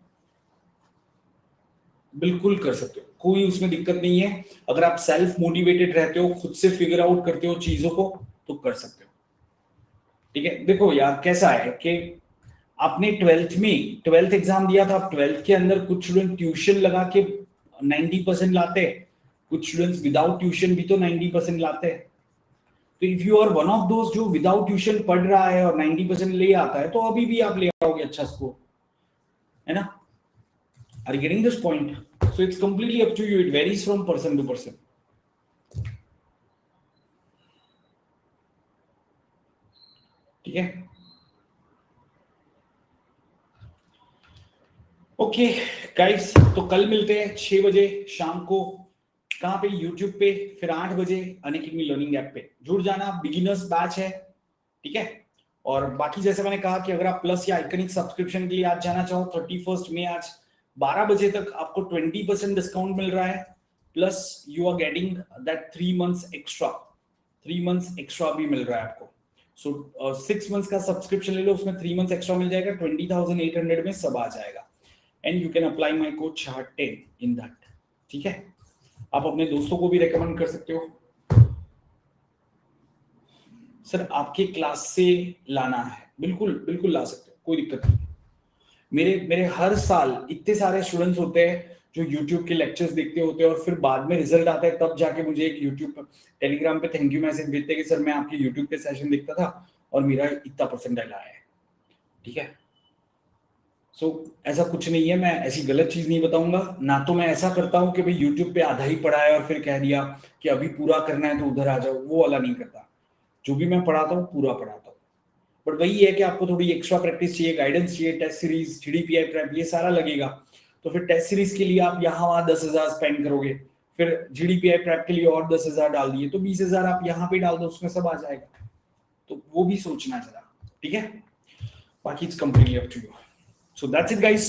बिल्कुल कर सकते हो, कोई उसमें दिक्कत नहीं है। अगर आप सेल्फ मोटिवेटेड रहते हो, खुद से फिगर आउट करते हो चीजों को, तो कर सकते हो, ठीक है? देखो यार, कैसा है कि आपने ट्वेल्थ एग्जाम दिया था, ट्वेल्थ के अंदर कुछ स्टूडेंट ट्यूशन लगा के 90% लाते हैं, कुछ स्टूडेंट्स विदाउट ट्यूशन भी तो 90% लाते हैं। तो if you are one of दोस्त जो विदाउट ट्यूशन पढ़ रहा है और 90% ले आता है, तो अभी भी आप ले आओगे अच्छा स्कोर, है ना? Are you getting this point? So it's completely up to you, it varies from person to person, ठीक है? ओके गाइस, तो कल मिलते हैं 6 बजे शाम को, कहां पे? यूट्यूब पे, फिर 8 बजे अनअकैडमी लर्निंग ऐप पे जुड़ जाना, बिगिनर्स बैच है, ठीक है? और बाकी जैसे मैंने कहा कि अगर आप प्लस या आइकनिक सब्सक्रिप्शन के लिए आज जाना चाहो, 31 में आज 12 बजे तक आपको 20% डिस्काउंट मिल रहा है, plus you are getting that 3 months extra, 3 months extra भी मिल रहा है आपको। सो 6 मंथ्स का सब्सक्रिप्शन ले लो, उसमें 3 मंथ्स एक्स्ट्रा मिल जाएगा, 20,800 में सब आ जाएगा, and you can apply my code CHART10 in that, ठीक है? आप अपने दोस्तों को भी रेकमेंड कर सकते हो। सर आपके क्लास से लाना है, बिल्कुल बिल्कुल ला सकते हो, कोई दिक्कत नहीं। मेरे हर साल इतने सारे स्टूडेंट्स होते हैं जो यूट्यूब के लेक्चर्स देखते होते हैं, और फिर बाद में रिजल्ट आता है, तब जाके मुझे एक यूट्यूब टेलीग्राम पे थैंक यू मैसेज भेजते हैं कि सर मैं आपके यूट्यूब पे सेशन देखता था और मेरा इतना परसेंटाइल आया है, ठीक है? सो ऐसा कुछ नहीं है, मैं ऐसी गलत चीज नहीं बताऊंगा ना, तो मैं ऐसा करता हूँ कि भाई यूट्यूब पे आधा ही पढ़ा है और फिर कह दिया कि अभी पूरा करना है तो उधर आ जाओ, वो वाला नहीं करता। जो भी मैं पढ़ाता हूँ पूरा पढ़ाता हूँ, बट वही है कि आपको थोड़ी एक्स्ट्रा प्रैक्टिस चाहिए, गाइडेंस चाहिए, टेस्ट सीरीज, GDPI प्रेप, ये सारा लगेगा। तो फिर टेस्ट सीरीज के लिए आप यहाँ वहां 10,000 स्पेंड करोगे, फिर GDPI प्रेप के लिए और 10,000 डाल दिए, तो 20,000 आप यहाँ पे डाल दो, उसमें सब आ जाएगा। तो वो भी सोचना जरा, ठीक है? बाकी it's completely up to you. So that's it guys.